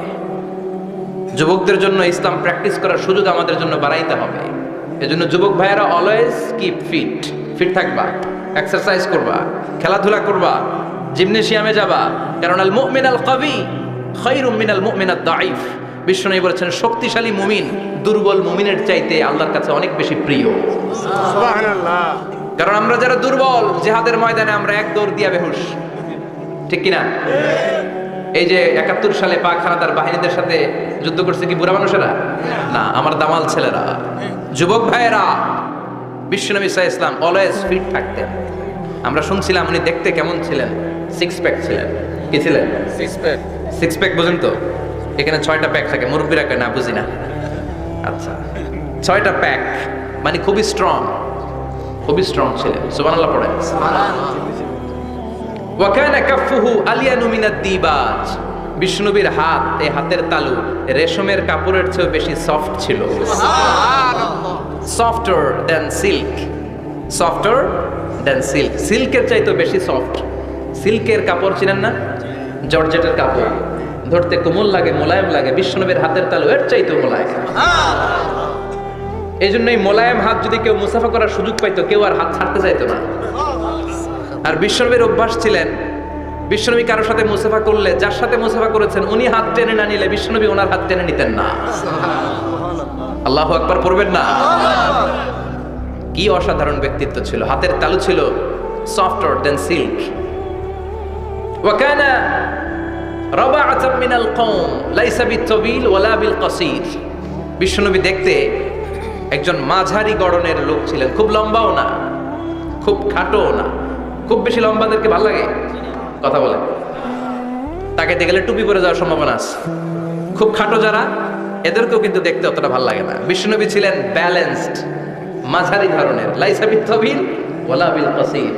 যুবকদের জন্য ইসলাম প্র্যাকটিস করার সুযোগ আমাদের জন্য বাড়াইতে হবে। এজন্য যুবক ভাইয়েরা অলওয়েজ কিপ ফিট। ফিট থাকবা, এক্সারসাইজ করবা, খেলাধুলা করবা, জিমনেশিয়ামে যাবা। কারণ আল মুমিন আল কবি খায়রুম মিনাল মুমিন আদ দাঈফ। বিশ্বনবী বলেছেন শক্তিশালী মুমিন দুর্বল মুমিনের চাইতে আল্লাহর কাছে অনেক বেশি প্রিয়। সুবহানাল্লাহ। কারণ আমরা যারা দুর্বল, জিহাদের ময়দানে আমরা এক দৌড় দিয়া বেহুশ, ঠিক কিনা? এই যে 71 সালে পাক হানাদার বাহিনীদের সাথে যুদ্ধ করছে কি বুড়া মানুষেরা? না, আমার দামাল ছেলেরা, যুবক ভাইয়েরা। বিশ্বনবী সাল্লাল্লাহু আলাইহি ওয়াসাল্লাম অলওয়েজ ফিট থাকতেন। আমরা শুনছিলাম উনি দেখতে কেমন ছিলেন? 6 প্যাক ছিলেন। কি ছিলেন? 6 প্যাক বুঝেন তো? এখানে 6টা প্যাক থাকে, মুরব্বীরা কয় না বুঝি না। আচ্ছা, 6টা প্যাক মানে খুবই স্ট্রং, খুবই স্ট্রং ছিলেন। সুবহানাল্লাহ পড়েন। ওয়া কানা কাফফুহু আলিয়ানু মিনাদ দিবাজ। বিষ্ণুবীর হাত, এই হাতের তালু রেশমের কাপড়ের চেয়ে বেশি সফট ছিল। সুবহানাল্লাহ। Softer than silk, softer than silk. সিল্কের চাইতে বেশি সফট। সিল্কের কাপড় চিনেন না? জর্জেটের কাপড় ধরতে কোমল লাগে, মোলায়েম লাগে। বিষ্ণুবীর হাতের তালু এর চাইতেও মোলায়েম। এই জন্য এই মোলায়েম হাত যদি কেউ মুসাফা করার সুযোগ পাইতো, কেউ আর হাত ছাড়তে চাইতো না। আর বিশ্বনবীর অভ্যাস ছিলেন, বিশ্বনবী কারোর সাথে মুসাফা করলে, যার সাথে মুসাফা করেছেন উনি হাত টেনে না নিলে বিশ্বনবী ওনার হাত টেনে নিতেন না। আল্লাহু আকবার পড়বেন না? কি অসাধারণ ব্যক্তিত্ব ছিল। হাতের তালু ছিল সফটার দেন সিল্ক। ওয়া কানা রাবাআতাম মিনাল কওম লাইসা বিত-তাবিল ওয়ালা বিল কাসীর। বিশ্বনবী দেখতে একজন মাঝারি গড়নের লোক ছিলেন, খুব লম্বাও না, খুব খাটোও না। খুব বেশি লম্বাদেরকে ভালো লাগে? কথা বলেন। তাকে দেখে গেলে টুপি পরে যাওয়ার সম্ভাবনা আছে। খুব খাটো যারা, এদেরকেও কিন্তু দেখতে অতটা ভালো লাগে না। বিশ্বনবী ছিলেন ব্যালেন্সড, মাঝারি ধরনের। লাইসা বিত-তাবিল ওয়ালা বিল কাসীর।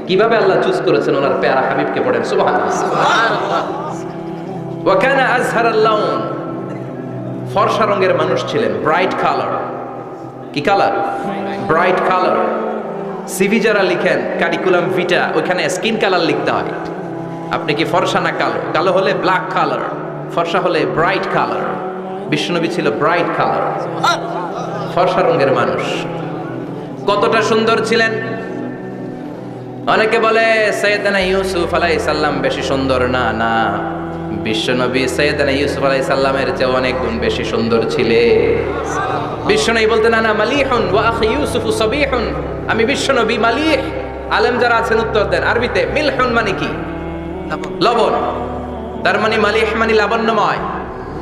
কিভাবে আল্লাহ চুজ করেছেন ওনার প্যারা হাবিবকে পড়েন সুবহানাল্লাহ। সুবহানাল্লাহ। ওয়া কানা আযহারাল লাউন। ফর্সা রঙের মানুষ ছিলেন, ব্রাইট কালার। কি কালার? Bright colour. সিভি যারা লিখেন কারিকুলাম ভিটা, ওইখানে স্কিন কালার লিখতে হয়। আপনি কি ফর্সা না কালো? কালো হলে ব্ল্যাক কালার, ফর্সা হলে ব্রাইট কালার। বিশ্বনবী ছিল ব্রাইট কালার, ফর্সা রঙের মানুষ। কতটা সুন্দর ছিলেন! অনেকে বলে সাইয়েদানা ইউসুফ আলাইহিস সালাম বেশি সুন্দর না। না, বিশ্বনবী সাইয়েদানা ইউসুফ আলাইহিস সালামের চেয়ে অনেক গুণ বেশি সুন্দর ছিলেন। বিশ্বনবী বলতেন আনা মালিহুন ওয়া আখি ইউসুফ সাবিহুন। আমি বিশ্বনবী মালিহ। আলেম যারা আছেন উত্তর দেন আরবিতে। মিলহুন মানে কি? লবণ। তার মানে মালিহ মানে লাবণ্যময়।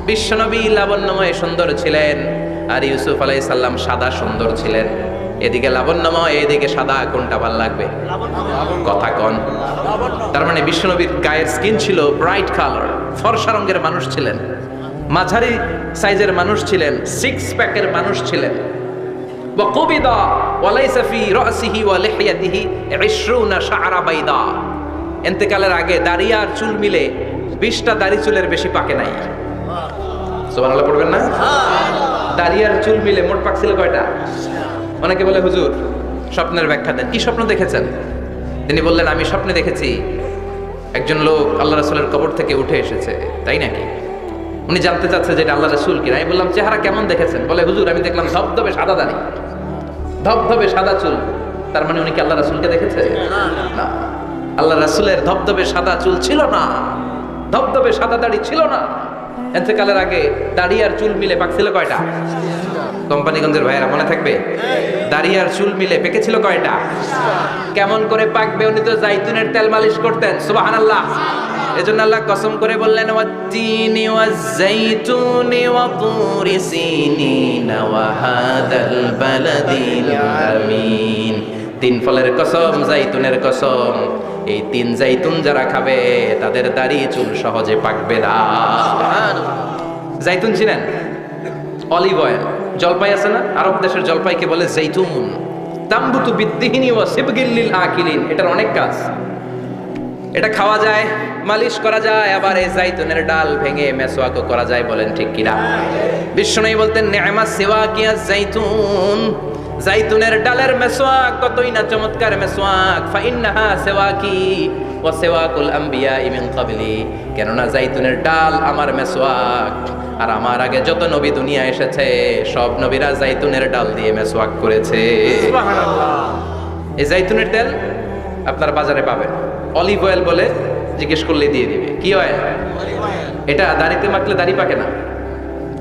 বিশ্বনবী লাবণ্যময় সুন্দর ছিলেন, আর ইউসুফ আলাইহিস সালাম সাদা সুন্দর ছিলেন। এদিকে লাবণ্যময়, এদিকে সাদা, কোনটা ভালো লাগবে? কথা কন। তার মানে বিশ্বনবীর গায়ের স্কিন ছিল ব্রাইট কালার, ফর্সা রঙের মানুষ ছিলেন, মাঝারি সাইজের মানুষ ছিলেন, 6 প্যাকের মানুষ ছিলেন। ওয়া কুবিদা ওয়া লাইসা ফি রাসিহি ওয়া লিহিয়াতিহি 20 শা'রা বাইদা। ইন্তেকালের আগে দাড়ি আর চুল মিলে 20টা দাড়ি চুলের বেশি পাকে নাই। সুবহানাল্লাহ পড়বেন না? দাড়ি আর চুল মিলে মোট পাকছিল কয়টা? অনেকে বলে হুজুর স্বপ্নের ব্যাখ্যা দেন। কি স্বপ্ন দেখেছেন? তিনি বললেন আমি স্বপ্নে দেখেছি একজন লোক আল্লাহ রাসূলের কবর থেকে উঠে এসেছে। তাই নাকি? উনি জানতে চাচ্ছে যে এটা আল্লাহ রাসূল কিনা। আমি বললাম চেহারা কেমন দেখেছেন? বলে হুজুর আমি দেখলাম ধবধবে সাদা দাড়ি, ধবধবে সাদা চুল। তার মানে উনি কি আল্লাহ রাসূলকে দেখেছে? না, আল্লাহ রাসূলের ধবধবে সাদা চুল ছিল না, ধবধবে সাদা দাড়ি ছিল না। এতেকালের আগে দাড়ি আর চুল মিলে পাকছিল কয়টা? কোম্পানিগঞ্জের ভাইয়েরা মনে থাকবে? দাড়ি আর চুল মিলে পেকেছিল কয়টা? কেমন করে পাকবে? উনি তো জাইতুনের তেল মালিশ করতেন। সুবহানাল্লাহ। এজন্য আল্লাহ কসম করে বললেন, ওয়াত-তিনি ওয়াজ-জাইতুনি ওয়া তুরি সিনিন ওয়া হাদাল বালাদিল আমিন। তিন ফলের কসম, জাইতুনের কসম, এই তিন জাইতুন যারা খাবে তাদের দাড়ি চুল সহজে পাকবে না। জাইতুন চিনেন? Olive oil. জলপাই আছে না, আরব দেশের জলপাইকে বলে জাইতুন। তাম্বুতু বিদ্দিহিনি ওয়া সিবগিল লিল আকিলিন। এটার অনেক কাজ। এটা খাওয়া যায়, মালিশ করা যায়, আবার এই জাইতুনের ডাল ভেঙে মেসওয়াকও করা যায়। বলেন ঠিক কিনা? বিশ্বনবী বলতেন, নি'মা সিওয়াকিয়া জাইতুন, জাইতুনের ডালের মেসওয়াক কতই না চমৎকার মেসওয়াক। ফাইন্নাহা সিওয়াকি ওয়া সিওয়াকুল আমবিয়া মিন ক্বাবলি। কেননা জাইতুনের ডাল আমার মেসওয়াক, আর আমার আগে যত নবী দুনিয়া এসেছে সব নবীরা জাইতুনের ডাল দিয়ে মেসওয়াক করেছে। সুবহানাল্লাহ। এই জাইতুনের তেল আপনার বাজারে পাবেন। অলিভ অয়েল বলে জিজ্ঞেস করলে দিয়ে দিবে। কি অয়েল? এটা দাড়িতে মাখলে দাড়ি পাকে না,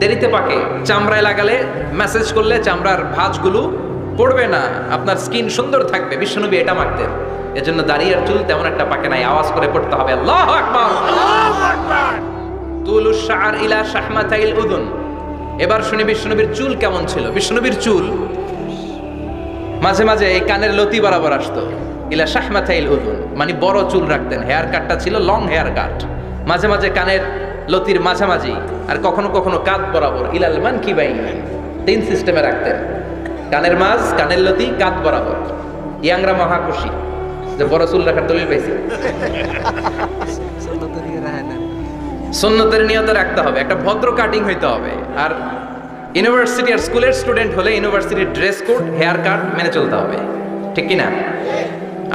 দেরিতে পাকে। চামড়ায় লাগালে ম্যাসেজ করলে চামড়ার ভাঁজগুলো পড়বে না, আপনার স্কিন সুন্দর থাকবে। বিশ্বনবী এটা মাখতেন। এজন্য দাড়ি আর চুল তেমন একটা পাকে নাই। আওয়াজ করে পড়তে হবে আল্লাহু আকবার, আল্লাহু আকবার। তুলুশ শাআর ইলা শাহমাতাইল উযুন। এবার শুনি বিশ্বনবীর চুল কেমন ছিল। বিশ্বনবীর চুল মাঝে মাঝে এই কানের লতি বরাবর আসতো। ইলা শাহমাতাইল উযুন মানে বড় চুল রাখতেন। হেয়ার কাটটা ছিল লং হেয়ার কাট, মাঝে মাঝে কানের লতির মাঝামাঝি, আর কখনো কখনো কাঁধ বরাবর। ইলাল মানকিবাইন, তিন সিস্টেমে রাখতেন। কানের মাঝ, কানের লতি, কাঁধ বরাবর। ইয়াংরা মহা খুশি যে বড় চুল রাখার দলিল পাইছি। সুন্নতের নিয়তে রাখতে হবে, একটা ভদ্র কাটিং হইতে হবে। আর ইউনিভার্সিটি আর স্কুলের স্টুডেন্ট হলে ইউনিভার্সিটির ড্রেস কোড, হেয়ার কাট মেনে চলতে হবে, ঠিক কি না?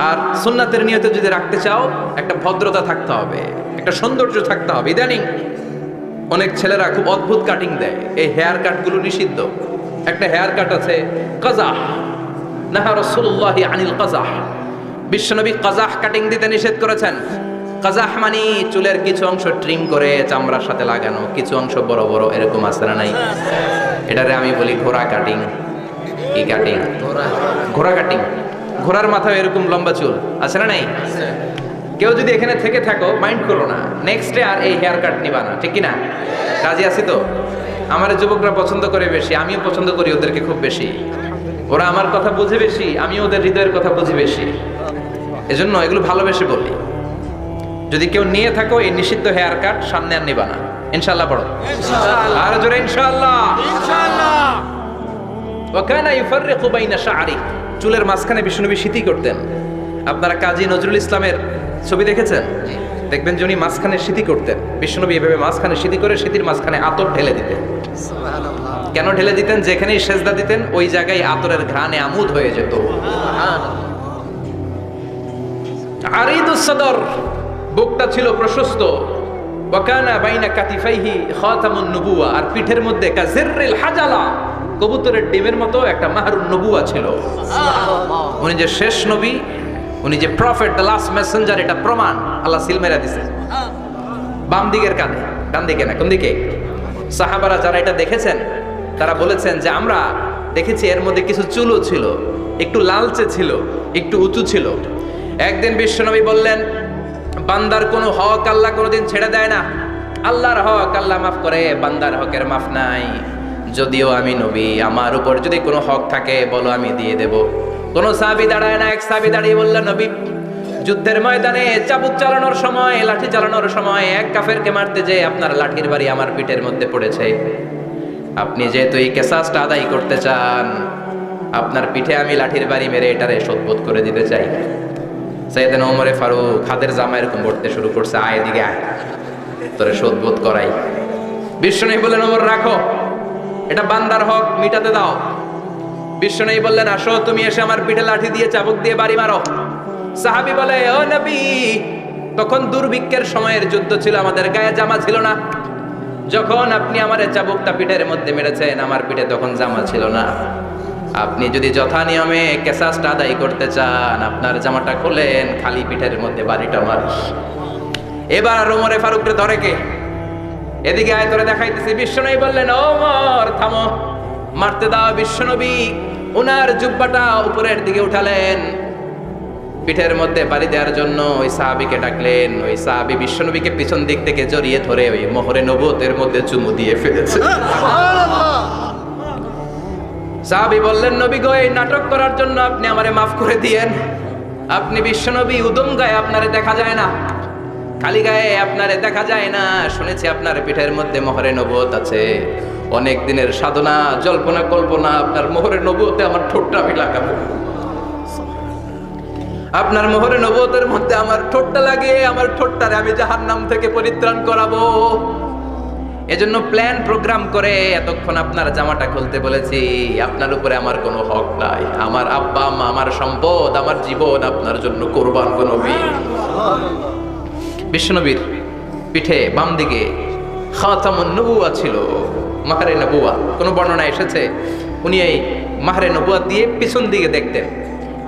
আর সুন্নাতের নিয়তে যদি রাখতে চাও একটা ভদ্রতা থাকতে হবে, একটা সৌন্দর্য থাকতে হবে। ইদানিং অনেক ছেলেরা খুব অদ্ভুত কাটিং দেয়। এই হেয়ার কাটগুলো নিষিদ্ধ। একটা হেয়ার কাট আছে কাজাহ, নাহা রাসূলুল্লাহ আনিল কাজাহ। বিশ্বনবী কাজাহ কাটিং দিতে নিষেধ করেছেন। কাজাহ মানে চুলের কিছু অংশ ট্রিম করে চামড়ার সাথে লাগানো, কিছু অংশ বড় বড়, এরকম আছে না নাই? এটারে আমি বলি ঘোড়া কাটিং। কি কাটিং? ঘোড়া কাটিং। ঘোড়ার মাথায় এরকম লম্বা চুল আছে না নাই? কেউ যদি এখানে থেকে থাকো মাইন্ড করো না, নেক্সট ডে আর এই হেয়ার কাট নিবা না, ঠিক কি না? রাজি আছি তো? আমার যুবকরা পছন্দ করে বেশি, আমিও পছন্দ করি ওদেরকে খুব বেশি। ওরা আমার কথা বুঝে বেশি, আমিও ওদের হৃদয়ের কথা বুঝি বেশি। এজন্য এগুলো ভালোবেসে বলি। যদি কেউ নিয়ে থাকো এই নিষিদ্ধ হেয়ার কাট, সামনে আর নিবা না। ইনশাআল্লাহ পড়ো। ইনশাআল্লাহ। আর জোরে ইনশাআল্লাহ। ইনশাআল্লাহ। ওয়া কানা ইউফাররিকু বাইনা শা'রি। চুলের মাঝখানে বিশ্বনবী সিঁথি করতেন। আপনারা কাজী নজরুল ইসলামের ছবি দেখেছেন? দেখবেন যে উনি মাঝখানে সিঁথি করতেন। বিশ্বনবী এভাবে মাঝখানে সিঁথি করে সিঁথির মাঝখানে আতর ঢেলে দিতেন। সুবহানাল্লাহ। কেন ঢেলে দিতেন? যেখানেই সেজদা দিতেন ওই জায়গায় আতরের ঘ্রাণে আমোদ হয়ে যেত। সুবহানাল্লাহ। আরিদুস সদর, বুকটা ছিল প্রশস্ত। ওয়া কানা বাইনা কাতিফাইহি খাতামুন নবুওয়া, আর পিঠের মধ্যে কাজিররিল হাজালা, কবুতরের ডিমের মতো একটা মাহরুন নবুয়া ছিল। সুবহানাল্লাহ। উনি যে শেষ নবী, উনি যে প্রফেট, দ্য লাস্ট মেসেঞ্জার, এটা প্রমাণ আল্লাহ সিল মেরা দিছে। বাম দিকের কাঁধে, ডান দিকে না, কোন দিকে? সাহাবারা যারা এটা দেখেছেন তারা বলেছেন যে আমরা দেখেছি এর মধ্যে কিছু চুলও ছিল, একটু লালচে ছিল, একটু উঁচু ছিল। একদিন বিশ্বনবী বললেন, বান্দার কোনো হক আল্লাহ কোনোদিন ছেড়ে দেয় না। আল্লাহর হক আল্লাহ মাফ করে, বান্দার হকের মাফ নাই। যদিও আমি নবী, আমার উপর যদি কোনো হক থাকে বলো, আমি দিয়ে দেব। কোন সাহাবী দাঁড়ায় না। এক সাহাবী দাঁড়িয়ে বললেন, নবী, যুদ্ধের ময়দানে চাবুক চালানোর সময়, লাঠি চালানোর সময় এক কাফেরকে মারতে যেয়ে আপনার লাঠির বাড়ি আমার পিঠের মধ্যে পড়েছে। আপনি যেহেতু এই কেসাসটা আদায় করতে চান, আপনার পিঠে আমি লাঠির বাড়ি মেরে এটারে শোধবোধ করে দিতে চাই। সাইয়েদনা ওমরে ফারুক হাতের জামা এরকম পড়তে শুরু করছে, আয় এদিকে আয়, তোরে শোধবোধ করাই। বিশ্বনবী বললেন, ওমর রাখো, এটা বান্দার হক, মিটাতে দাও। বিশ্বনবী বললেন, আসো, তুমি এসে আমার পিঠে লাঠি দিয়ে চাবুক দিয়ে বাড়ি মারো। সাহাবী বলে, ও নবী, তখন দুর্ভিক্ষের সময়ের যুদ্ধ ছিল, আমাদের গায়ে জামা ছিল না। যখন আপনি আমার চাবুকটা পিঠের মধ্যে মেরেছেন, আমার পিঠে তখন জামা ছিল না। আপনি যদি যথা নিয়মে কেসাসটা আদায় করতে চান, আপনার জামাটা খোলেন, খালি পিঠের মধ্যে বাড়িটা মার। এবার ওমরে ফারুককে ধরে কে? এদিকে আয়তরে দেখাইতেছি, বিশ্বনবী বললেন, ওমর থামো, মারতে দাও। বিশ্বনবী উনার জুব্বাটা উপরের দিকে উঠালেন, পিঠের মধ্যে বাড়ি দেওয়ার জন্য ওই সাহাবীকে ডাকলেন। ওই সাহাবী বিশ্বনবীকে পিছন দিক থেকে জড়িয়ে ধরে ওই মোহরে নবুয়তের মধ্যে চুমু দিয়ে ফেলেছে। সাহাবী বললেন, নবী গো, এই নাটক করার জন্য আপনি আমারে মাফ করে দিয়েন। আপনি বিশ্বনবী, উদম গায়ে আপনারে দেখা যায় না, খালি গায়ে আপনারে দেখা যায় না। শুনেছি আপনার পিঠের মধ্যে মোহরে নবুয়ত আছে। অনেক দিনের সাধনা, জল্পনা কল্পনা, আপনার মোহরে নবুয়তে আমার ঠোঁটটা আমি লাগাবো। আপনার মোহরে নবুয়তের মধ্যে আমার ঠোঁটটা লাগে, আমার ঠোঁটটারে আমি জাহান্নাম থেকে পরিত্রাণ করাবো। এজন্য প্ল্যান প্রোগ্রাম করে এতক্ষণ আপনার জামাটা খুলতে বলেছি। আপনার উপরে আমার কোনো হক নাই। আমার আব্বা আম্মা, আমার সম্পদ, আমার জীবন আপনার জন্য কোরবান গো নবী। বিশ্বনবীর পিঠে বাম দিকে খাতামুন নবুয়া ছিল, মাহরে নবুয়া। কোন বর্ণনা এসেছে উনি এই মাহরে নবুয়া দিয়ে পিছন দিকে দেখতেন।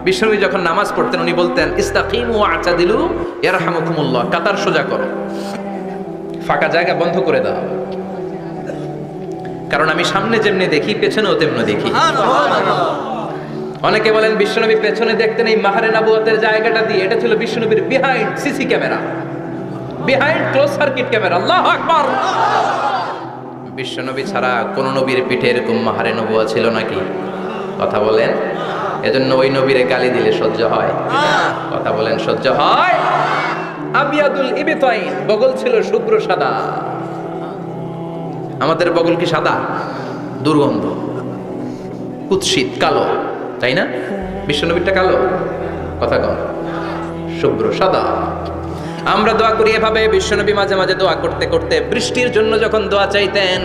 বিশ্বনবী যখন নামাজ পড়তেন উনি বলতেন, ইস্তাকিমু আ'তাদিলু ইয়ারহামুকুমুল্লাহ, কাতার সোজা করো, ফাঁকা জায়গা বন্ধ করে দাও। কারণ আমি সামনে যেমনি দেখি পেছনেও তেমনি দেখি। অনেকে বলেন বিশ্বনবী পেছনে দেখতেন এই মাহরে নবুয়তের জায়গাটা দিয়ে। এটা ছিল বিশ্বনবীর behind CC camera, behind close circuit camera. আল্লাহু আকবার। বিশ্বনবী ছাড়া কোন নবীর পিঠে এরকম মাহরে নবুয়া ছিল নাকি? কথা বলেন। এজন্য ওই নবীরে গালি দিলে সহ্য হয়? কথা বলেন, সহ্য হয়? আবিয়াদুল ইবতাইন, বগল ছিল শুভ্র সাদা। আমাদের বগল কি সাদা? দুর্গন্ধ, কুৎসিত, কালো, তাই না? বিশ্বনবীরটা কালো? কথা কন, শুভ্র সাদা। আমরা দোয়া করি এভাবে। বিশ্বনবী মাঝে মাঝে দোয়া করতে করতে বৃষ্টির জন্য যখন দোয়া চাইতেন,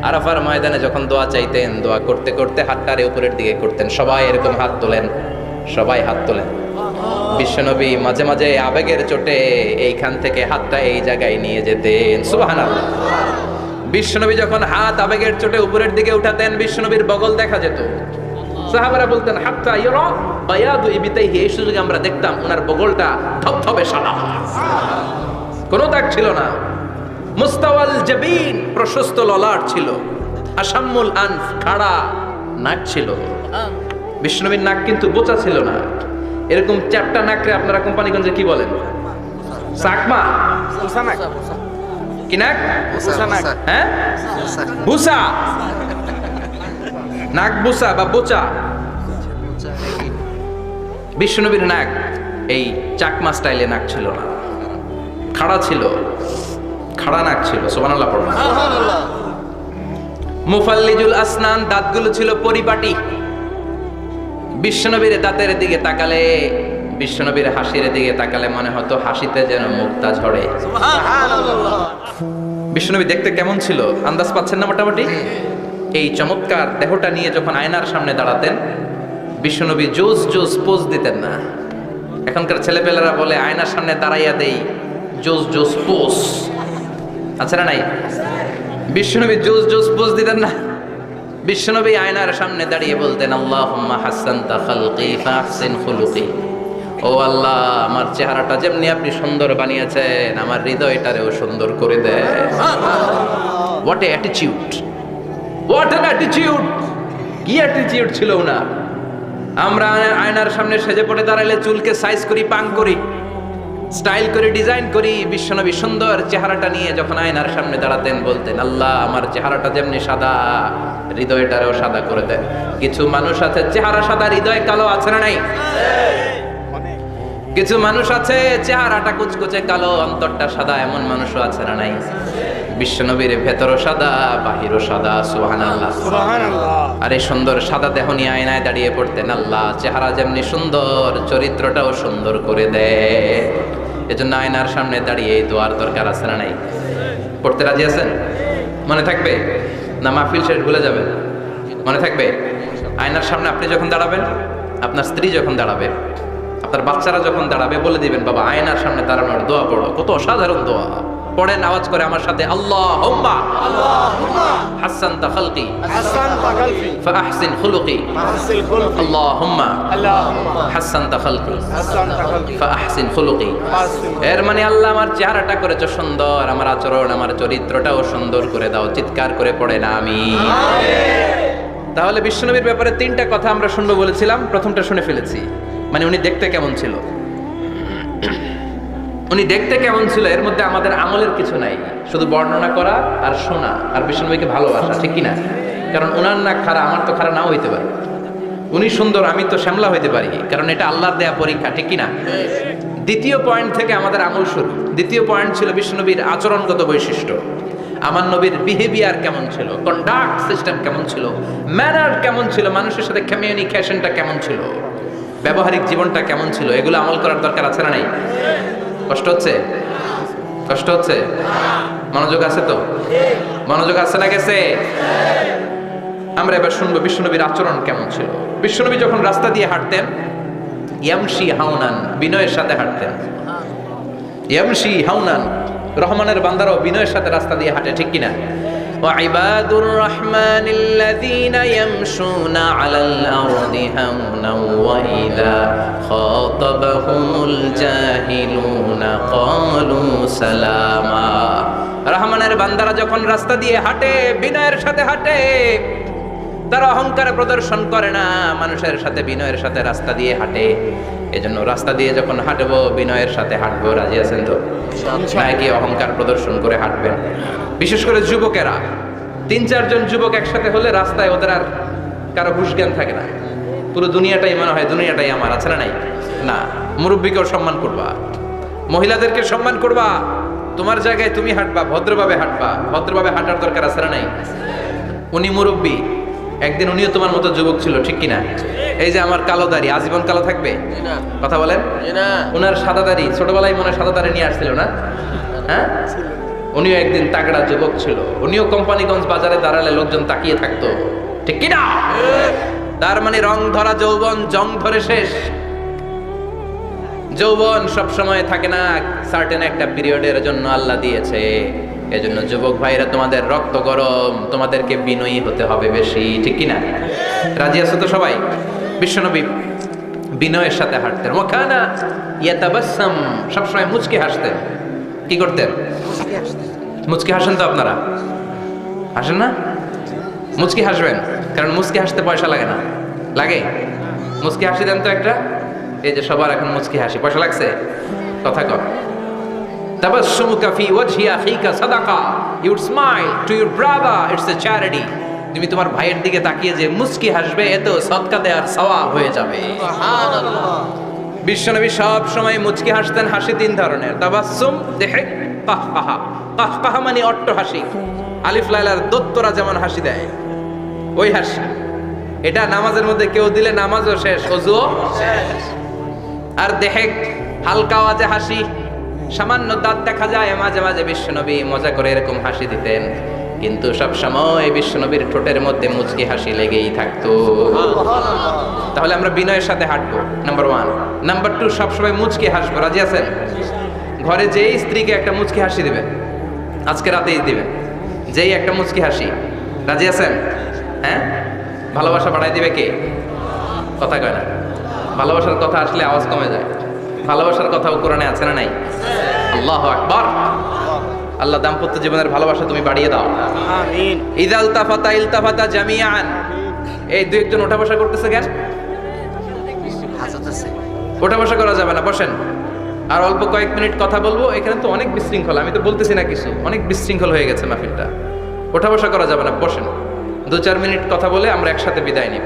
আরাফার ময়দানে যখন দোয়া চাইতেন, দোয়া করতে করতে হাতটারে উপরের দিকে করতেন। সবাই এরকম হাত তোলেন, সবাই হাত তোলেন। বিশ্বনবী মাঝে মাঝে আবেগের চোটে এইখান থেকে হাতটা এই জায়গায় নিয়ে যেতেন। সুবহানাল্লাহ। বিশ্বনবী যখন হাত আবেগের চোটে উপরের দিকে উঠাতেন, বিশ্বনবীর বগল দেখা যেত। সাহাবারা বলতেন, হাত্তা ইয়ারা বায়াদু ইবতাইহি, এই সুযোগে আমরা দেখতাম ওনার বগলটা ধবধবে সাদা, কোনো দাগ ছিল না। মুস্তাওয়াল জাবিন, প্রশস্ত ললাট ছিল। আসাম্মুল আনফ, খাড়া নাক ছিল। বিশ্বনবীর নাক কিন্তু বোচা ছিল না। এরকম চারটা নাকরে আপনারা কোম্পানিগঞ্জে কি বলেন? চাকমা? কি নাক? হ্যাঁ, বুসা। নাক বুসা বা বোচা। বিশ্বনবীর নাক এই চাকমা স্টাইলে নাক ছিল না, খাড়া ছিল, খাড়া নাক ছিল। সুবহানাল্লাহ পড়ুন। মুফাল্লিজুল আসনান, দাঁতগুলো ছিল পরিপাটি। বিশ্বনবীর দাঁতের দিকে তাকালে, বিশ্বনবীর হাসির দিকে তাকালে মনে হতো হাসিতে যেন মুক্তা ঝরে। বিশ্বনবী দেখতে কেমন ছিল আন্দাজ পাচ্ছেন না মোটামুটি? এই চমৎকার দেহটা নিয়ে যখন আয়নার সামনে দাঁড়াতেন, বিশ্বনবী জোস জোস পোজ দিতেন না। এখনকার ছেলেপেলেরা বলে আয়নার সামনে দাঁড়াইয়া দেই জোস জোস পোজ, আছে না নাই? বিশ্বনবী জোস জোস পোজ দিতেন না। বিশ্বনবী আয়নার সামনে দাঁড়িয়ে বলতেন, আল্লাহুম্মা হাসানতা খালকি ফাহসিন খুলুকি। ও আল্লাহ, আমার চেহারাটা যেমনি আপনি সুন্দর বানিয়েছেন, আমার হৃদয়টারেও সুন্দর করে দেন। What a attitude, what an attitude! কি অ্যাটিটিউড ছিল ওনার! আমরা আয়নার সামনে সেজে পড়ে দাঁড়াইলে চুলকে সাইজ করি, পাং করি, স্টাইল করে, ডিজাইন করি। বিশ্বনবী সুন্দর চেহারাটা নিয়ে যখন আয়নার সামনে দাঁড়াতেন বলতেন, আল্লাহ, আমার চেহারাটা যেমনি সাদা, হৃদয়টারেও সাদা করে দেন। কিছু মানুষ আছে চেহারা সাদা, হৃদয় কালো, আছে না নাই? কিছু মানুষ আছে চেহারাটা কুচকুচে কালো, অন্তরটা সাদা, এমন মানুষও আছে না নাই? বিশ্বনবীর ভেতরও সাদা, বাহিরও সাদা। সুবহানাল্লাহ, সুবহানাল্লাহ। আর এই সুন্দর সাদা দেহ নিয়ে আয়নায় দাঁড়িয়ে পড়তেন, আল্লাহ, চেহারা যেমনি সুন্দর, চরিত্রটাও সুন্দর করে দেয়। এজন্য আয়নার সামনে দাঁড়িয়ে এই দোয়ার দরকার আছে না নাই? পড়তে রাজি আছেন? মনে থাকবে না মাহফিল শেষ ভুলে যাবেন? মনে থাকবে? আয়নার সামনে আপনি যখন দাঁড়াবেন, আপনার স্ত্রী যখন দাঁড়াবে, আপনার বাচ্চারা যখন দাঁড়াবে, বলে দিবেন, বাবা, আয়নার সামনে দাঁড়ানোর দোয়া পড়ো। কত অসাধারণ দোয়া! পড়েন আওয়াজ করে আমার সাথে, আল্লাহুম্মা হাসানতা খালকি فأحسن خلقي اللهم حسنت خلقي فأحسن خلقي। এর মানে আল্লাহ আমার চেহারাটা করেছো সুন্দর, আমার আচরণ আমার চরিত্রটাও সুন্দর করে দাও। চিৎকার করে পড়ে না আমিন। তাহলে বিশ্বনবীর ব্যাপারে তিনটা কথা আমরা শুনবো বলেছিলাম, প্রথমটা শুনে ফেলেছি। মানে উনি দেখতে কেমন ছিল, উনি দেখতে কেমন ছিল, এর মধ্যে আমাদের আমলের কিছু নাই, শুধু বর্ণনা করা আর শোনা আর বিশ্বনবীকে ভালোবাসা, ঠিক কিনা? কারণ ওনার না খারা, আমার তো খারা নাও হইতে পারে। উনি সুন্দর, আমি তো শ্যামলা হইতে পারি, কারণ এটা আল্লাহর দেয়া পরীক্ষা, ঠিক কিনা? দ্বিতীয় পয়েন্ট থেকে আমাদের আমল শুরু। দ্বিতীয় পয়েন্ট ছিল বিশ্বনবীর আচরণগত বৈশিষ্ট্য। আমার নবীর বিহেভিয়ার কেমন ছিল, কন্ডাক্ট সিস্টেম কেমন ছিল, ম্যানার কেমন ছিল, মানুষের সাথে কমিউনিকেশনটা কেমন ছিল, ব্যবহারিক জীবনটা কেমন ছিল, এগুলো আমল করার দরকার আছে না নাই? কষ্ট হচ্ছে? কষ্ট হচ্ছে? মনোযোগ আছে তো? মনোযোগ আছে না গেছে? আমরা এবার শুনবো বিশ্বনবীর আচরণ কেমন ছিল। বিশ্বনবী যখন রাস্তা দিয়ে হাঁটতেন, ইয়ামশি হাউনান, বিনয়ের সাথে হাঁটতেন। ইয়ামশি হাউনান, রহমানের বান্দারাও বিনয়ের সাথে রাস্তা দিয়ে হাঁটে, ঠিক কিনা? وعباد الرحمن الذين يمشون على الأرض هونا وإذا خاطبهم الجاهلون قالوا سلاما। রহমানের বান্দারা যখন রাস্তা দিয়ে হাঁটে, বিনয়ের সাথে হাঁটে, তারা অহংকারে প্রদর্শন করে না, মানুষের সাথে বিনয়ের সাথে রাস্তা দিয়ে হাঁটে। এজন্য রাস্তা দিয়ে যখন হাঁটবো বিনয়ের সাথে হাঁটবো, রাজি আছেন তো? নাকি অহংকার প্রদর্শন করে হাঁটবেন? বিশেষ করে যুবকেরা, 3-4 জন যুবক একসাথে হলে রাস্তায় ওদের আর কারো হুঁশ জ্ঞান থাকে না, পুরো দুনিয়াটাই মনে হয় দুনিয়াটাই আমার, আছে না নাই? না, মুরব্বীকেও সম্মান করবা, মহিলাদেরকে সম্মান করবা, তোমার জায়গায় তুমি হাঁটবা, ভদ্রভাবে হাঁটবা। ভদ্রভাবে হাঁটার দরকার আছে না নাই? উনি মুরব্বী, একদিন উনিও তোমার মতো যুবক ছিল, ঠিক কিনা? এই যে আমার কালো দাড়ি আজীবন কালো থাকবে? কথা বলেন। উনার সাদা দাড়ি ছোটবেলায় মনে সাদা দাড়ি নিয়ে আসছিল না? হ্যাঁ, উনিও একদিন তাগড়া যুবক ছিল, উনিও কোম্পানিগঞ্জ বাজারে দাঁড়ালে লোকজন তাকিয়ে থাকতো, ঠিক কিনা? তার মানে রং ধরা যৌবন জং ধরে শেষ। যৌবন সব সময় থাকে না, সার্টেন একটা পিরিয়ডের জন্য আল্লাহ দিয়েছে। এজন্য যুবক ভাইরা, তোমাদের রক্ত গরম, তোমাদেরকে বিনয়ী হতে হবে বেশি, ঠিক কিনা? রাজি আছো তো সবাই? বিশ্বনবী বিনয়ের সাথে হাঁটতেন। ওয়াকানা ইয়াতাবাসসাম, সবসময় মুচকি হাসতেন। কি করতেন? মুচকি হাসেন তো আপনারা? হাসেন না? মুচকি হাসবেন, কারণ মুচকি হাসতে পয়সা লাগে না। লাগে? মুচকি হাসি দেন তো একটা। এই যে সবার এখন মুচকি হাসি, পয়সা লাগছে? কথা কর। তাবাসসুমুকা ফি ওয়াজহি আখিকা সাদাকা, you would smile to your brother, it's a charity. তুমি তোমার ভাইয়ের দিকে তাকিয়ে যে মুচকি হাসবে, এত সদকা দেওয়ার সওয়াব হয়ে যাবে। সুবহানাল্লাহ। বিশ্বনবী সব সময় মুচকি হাসতেন। হাসি 3 ধরনের, তাবাসসুম, দিহক, কাহকাহা। কাহকাহা মানে অট্ট হাসি, আলিফ লাইলার দত্তরা যেমন হাসি দেয় ওই হাসি। এটা নামাজের মধ্যে কেউ দিলে নামাজও শেষ, ওযুও শেষ। আর দিহক, হালকা আওয়াজে হাসি, সামান্য দাঁত দেখা যায় মাঝে মাঝে। বিশ্বনবী মজা করে এরকম হাসি দিতেন, কিন্তু সব সময় বিশ্বনবীর ঠোঁটের মধ্যে মুচকি হাসি লেগেই থাকতো। তাহলে আমরা বিনয়ের সাথে হাঁটবো, নাম্বার 1। নাম্বার 2, সবসময় মুচকি হাসবো। রাজি আছেন? ঘরে যেই স্ত্রীকে একটা মুচকি হাসি দিবেন, আজকে রাতেই দিবেন, যেই একটা মুচকি হাসি। রাজি আছেন? হ্যাঁ, ভালোবাসা বাড়াই দিবে কে? কথা কয় না। ভালোবাসার কথা আসলে আওয়াজ কমে যায়। ভালোবাসার কথাও কোরআনে আছে না নাই? আল্লাহু আকবার। আল্লাহ দাম্পত্য জীবনের ভালোবাসা তুমি বাড়িয়ে দাও, আমিন। ইদাল তাফাতা ইলতাফাতা জামিআন। এই 2 একজন ওঠা বসা করতেছে কেন? ওঠা বসা করা যাবে না, বসেন। আর অল্প কয়েক মিনিট কথা বলবো। এখানে তো অনেক বিশৃঙ্খলা, আমি তো বলতেছি না কিছু, অনেক বিশৃঙ্খল হয়ে গেছে মাহফিলটা। ওঠা বসা করা যাবে না, বসেন। 2-4 মিনিট কথা বলে আমরা একসাথে বিদায় নিব,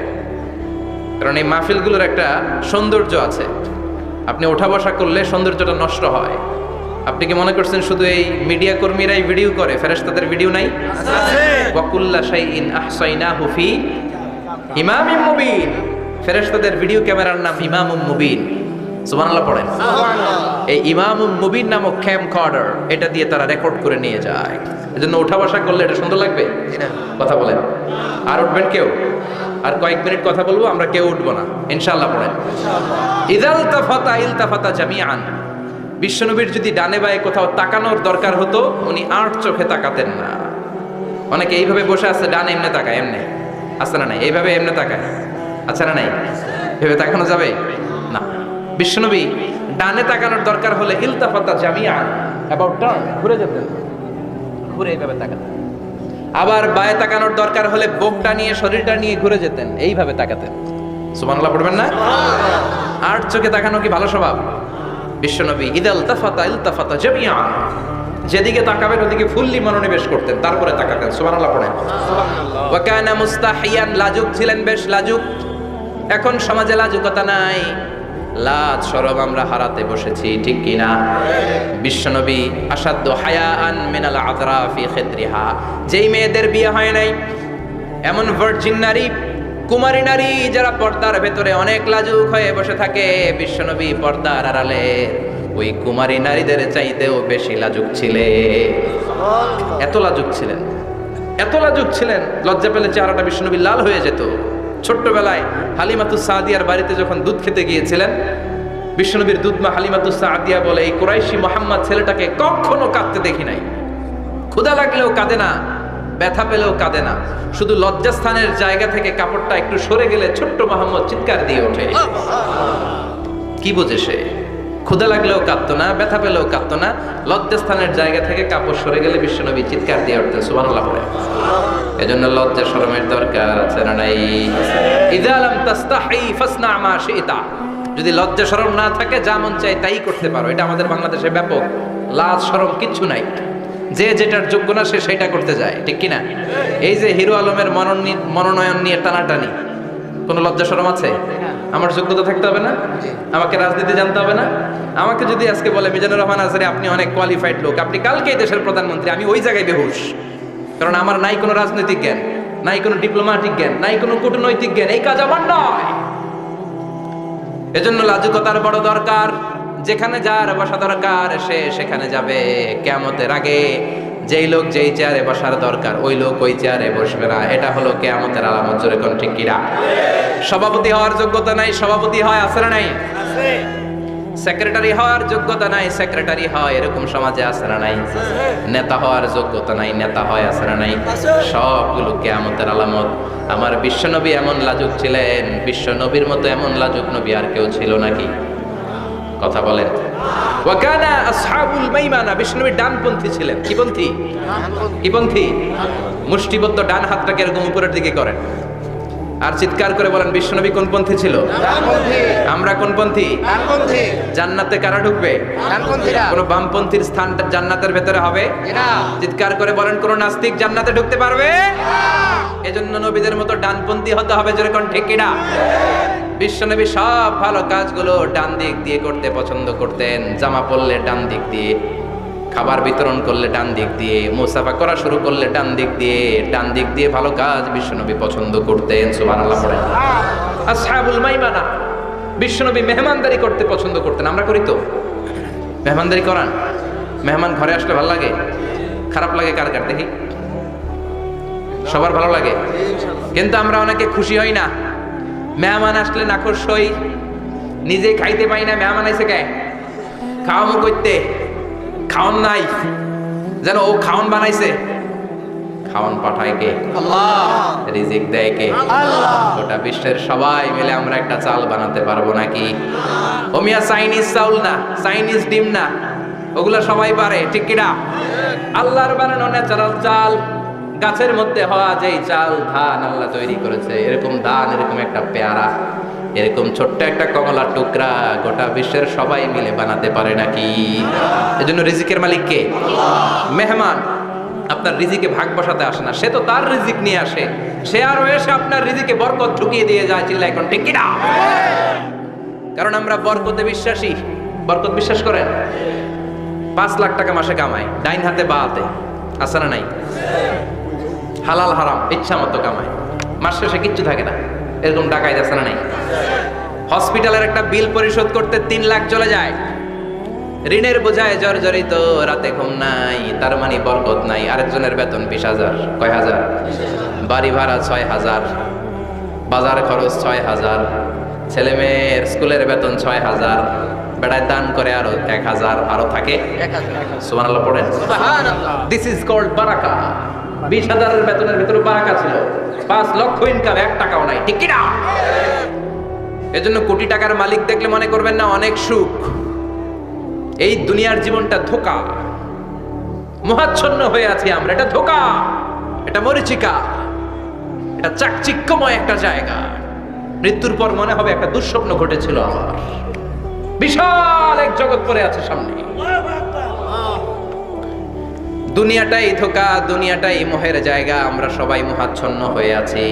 কারণ এই মাহফিলগুলোর একটা সৌন্দর্য আছে। আপনি ওঠা বসা করলে সৌন্দর্যটা নষ্ট হয়। আপনি কি মনে করছেন শুধু এই মিডিয়া কর্মীরাই ভিডিও করে, ফেরেশতাদের ভিডিও নাই? আছে। ওয়া কুল্লা শাইইন আহসাইনাহু ফি ইমামিম মুবিন। ফেরেশতাদের ভিডিও ক্যামেরার নাম ইমামুম মুবিন। সুবহানাল্লাহ পড়েন। সুবহানাল্লাহ। এই ইমামুম মুবিন নামক ক্যামকর্ডার, এটা দিয়ে তারা রেকর্ড করে নিয়ে যায়। এজন্য ওঠা বসা করলে এটা সুন্দর লাগবে? কথা বলেন। আর উঠবেন কেউ? আর কয়েক মিনিট কথা বলবো, আমরা কেউ উঠবো না ইনশাআল্লাহ। পড়েন। ইদাল তাফাতা ইলতাফাতা জামিআন। বিশ্বনবীর যদি ডানে বায়ে কোথাও তাকানোর দরকার হতো, উনি 8 চোখে তাকাতেন না। অনেকে এইভাবে বসে আছে, ডানে এমনি তাকায়, এমনি আছে না নাই? এইভাবে এমনি তাকায়, আছে না নাই? ভেবে তাকানো যাবে না। বিশ্বনবী ডানে তাকানোর দরকার হলে ইলতাফাতা জামিআন, অ্যাবাউট টার্ন, ঘুরে যেতেন, ঘুরে এইভাবে তাকাতেন। আবার বায়ে তাকানোর দরকার হলে বুকটা নিয়ে, শরীরটা নিয়ে ঘুরে যেতেন, এইভাবে তাকাতেন। সুবহানাল্লাহ পড়বেন না? আর চোখে তাকানো কি ভালো স্বভাব? বিশ্বনবী ইলতাফাতা জামিআন, যেদিকে তাকাবেন ওদিকে ফুললি মনোনিবেশ করতেন, তারপরে তাকাতেন। সুবহানাল্লাহ পড়েন। ওয়া কানা মুস্তাহিয়ান, লাজুক ছিলেন, বেশ লাজুক। এখন সমাজে লাজুকতা নাই, লাজ শরম আমরা হারাতে বসেছি, ঠিক কি না? বিশ্বনবী আসাদ্দু হায়াআন মিনাল আযরা ফি খিদরিহা, যেই মেয়েদের বিয়ে হয় নাই, এমন ভার্জিন নারী, কুমারী নারী যারা পর্দার ভেতরে অনেক লাজুক হয়ে বসে থাকে, বিশ্বনবী পর্দার আড়ালে ওই কুমারী নারীদের চাইতেও বেশি লাজুক ছিলেন। এত লাজুক ছিলেন, এত লাজুক ছিলেন, লজ্জা পেলে চেহারাটা বিশ্বনবী লাল হয়ে যেত। ছোট্টবেলায় হালিমাতুস সাদিয়ার বাড়িতে যখন দুধ খেতে গিয়েছিলেন, বিশ্বনবীর দুধমা হালিমাতুস সাদিয়া বলে, এই কুরাইশি মোহাম্মদ ছেলেটাকে কখনো কাঁদতে দেখি নাই। ক্ষুধা লাগলেও কাঁদে না, ব্যথা পেলেও কাঁদে না, শুধু লজ্জাস্থানের জায়গা থেকে কাপড়টা একটু সরে গেলে ছোট্ট মোহাম্মদ চিৎকার দিয়ে ওঠে। কি বোঝে সে? ক্ষুধা লাগলেও কাঁদতো না, ব্যথা পেলেও কাঁদতো না, লজ্জাস্থানের জায়গা থেকে কাপড় সরে গেলে বিশ্বনবী চিৎকার দিয়ে উঠতেন। সুবহানাল্লাহ পড়ে। এজন্য লজ্জা শরমের দরকার আছে না নাই? ইযা লাম তাস্তাহি ফাসনা মা শিতা, যদি লজ্জা শরম না থাকে যা মন চায় তাই করতে পারো। এটা আমাদের বাংলাদেশে ব্যাপক, লাজ শরম কিচ্ছু নাই, যে যেটার যোগ্য না সে সেটা করতে যায়, ঠিক কি না? এই যে হিরো আলমের মনোনয়ন নিয়ে টানাটানি, কোনো লজ্জা শরম আছে? আমার যোগ্যতা থাকতে হবে না? আমাকে রাজনীতি জানতে হবে না? আমাকে যদি আজকে বলে মিজানুর রহমান আজহারী আপনি অনেক কোয়ালিফাইড লোক, আপনি কালকেই দেশের প্রধানমন্ত্রী, আমি ওই জায়গায় বেহুশ, কারণ আমার নাই কোনো রাজনৈতিক জ্ঞান, নাই কোনো ডিপ্লোম্যাটিক জ্ঞান, নাই কোনো কূটনৈতিক জ্ঞান, এই কাজ আমার নয়। এজন্য লাজুকতার বড় দরকার। যেখানে যার বসা দরকার সে সেখানে যাবে। কিয়ামতের আগে যেই লোক যেই চেয়ারে বসার দরকার ওই লোক ওই চেয়ারে বসবে না, এটা হলো কিয়ামতের আলামত। জোরে কোন ঠিক কিনা? সভাপতি হওয়ার যোগ্যতা নাই, সভাপতি হয়, আছে না নাই? আছে। সেক্রেটারি হওয়ার যোগ্যতা নাই, সেক্রেটারি হয়, এরকম সমাজে আছে না নাই? নেতা হওয়ার যোগ্যতা নাই, নেতা হয়, আছে না নাই? সবগুলো কিয়ামতের আলামত। আমার বিশ্বনবী এমন লাজুক ছিলেন, বিশ্বনবীর মতো এমন লাজুক নবী আর কেউ ছিল নাকি? কথা বলেন। ওয়া কানা আসহাবুল মাইমানা, বিশ্বনবী ডানপন্থী ছিলেন। কি পন্থী? কি পন্থী? মুষ্টিবদ্ধ ডান হাতটাকে এরকম উপরের দিকে করেন আর চিৎকার করে বলেন, বিশ্বনবী কোন পন্থী ছিল? ডানপন্থী। আমরা কোন পন্থী? ডানপন্থী। জান্নাতে কারা ঢুকবে? ডানপন্থীরা। কোন বামপন্থীর স্থান জান্নাতের ভেতরে হবে না। চিৎকার করে বলেন, কোন নাস্তিক জান্নাতে ঢুকতে পারবে না। এজন্য নবীদের মতো ডানপন্থী হতে হবে। জোরে কোন ঠিক কিনা? বিশ্বনবী সব ভালো কাজগুলো ডান দিক দিয়ে করতে পছন্দ করতেন। জামা পরলে ডান দিক দিয়ে, খাবার বিতরণ করলে ডান দিক দিয়ে, মুসাফা করা শুরু করলে ডান দিক দিয়ে, ডান দিক দিয়ে ভালো কাজ বিশ্বনবী পছন্দ করতেন। সুবহানাল্লাহ পড়েন। আসহাবুল মাইমানা, বিশ্বনবী মেহমানদারি করতে পছন্দ করতেন। আমরা করি তো? মেহমানদারি করান? মেহমান ঘরে আসলে ভালো লাগে? খারাপ লাগে কার কার দেখি? সবার ভালো লাগে, কিন্তু আমরা অনেকে খুশি হই না। মেহমান আসলে নাখোশ হই, নিজে খাইতে পাই না। মেহমান আইছে কে? খাওয়ামু করতে, খাওয়ান নাই, যেন ও খাওয়ান বানাইছে। খাওয়ান পাঠায় কে? আল্লাহ। রিজিক দেয় কে? আল্লাহ। গোটা বিশ্বের সবাই মিলে আমরা একটা চাল বানাতে পারবো নাকি? ও মিয়া চাইনিজ চাউল না, চাইনিজ ডিম না, ওগুলা সবাই পারে, ঠিক কিনা? আল্লাহর বানানো ন্যাচারাল চাল, গাছের মধ্যে হওয়া যেই চাল, ধান আল্লাহ তৈরি করেছে, এরকম ধান, এরকম একটা পেয়ারা, এরকম ছোট্ট একটা কমলার টুকরা গোটা বিশ্বের সবাই মিলে বানাতে পারে নাকি? এজন্য রিজিকের মালিক কে? মেহমান আপনার রিজিকে ভাগ বসাতে আসে না, সে তো তার রিজিক নিয়ে আসে, সে আরো এসে আপনার রিজিকে বরকত ঢুকিয়ে দিয়ে যায়। চিল্লায় এখন ঠিক কিনা? কারণ আমরা বরকতে বিশ্বাসী। বরকত বিশ্বাস করেন? 5 লাখ টাকা মাসে কামায়, ডাইন হাতে বা হাতে, আছে না নাই? হালাল হারাম ইচ্ছা মতো কামায়, মাস শেষে কিচ্ছু থাকে না, এরকম ডাকাইত আছে না নাই? হসপিটালের একটা বিল পরিশোধ করতে 3 লাখ চলে যায়, ঋণের বোঝায় জর্জরিত, রাতে ঘুম নাই, তার মানে বরকত নাই। আরেকজনের বেতন 20,000, কয় হাজার? বাড়ি ভাড়া 6,000, বাজার খরচ 6,000, ছেলে মেয়ের স্কুলের বেতন 6,000, বেড়ায় দান করে আরো 1,000, আরো থাকে 1,000। সুবহানাল্লাহ পড়েন। দিস ইজ কল্ড বারাকা। 20,000-এর বেতনের ভিতরে বারাকা ছিল, 5 লক্ষ ইনকাম, 1 টাকাও নাই, ঠিক কিনা? এজন্য কোটি টাকার মালিক দেখলে মনে করবেন না অনেক সুখ। এই দুনিয়ার জীবনটা ধোঁকা, মোহাচ্ছন্ন হয়ে আছি আমরা। এটা ধোঁকা, এটা মরিচিকা, এটা চাকচিক্যময় একটা জায়গা। মৃত্যুর পর মনে হবে একটা দুঃস্বপ্ন ঘটেছিল আমার, বিশাল এক জগৎ পড়ে আছে সামনে। দুনিয়াটাই ধোঁকা, দুনিয়াটাই মোহের জায়গা, আমরা সবাই মোহাচ্ছন্ন হয়ে আছি।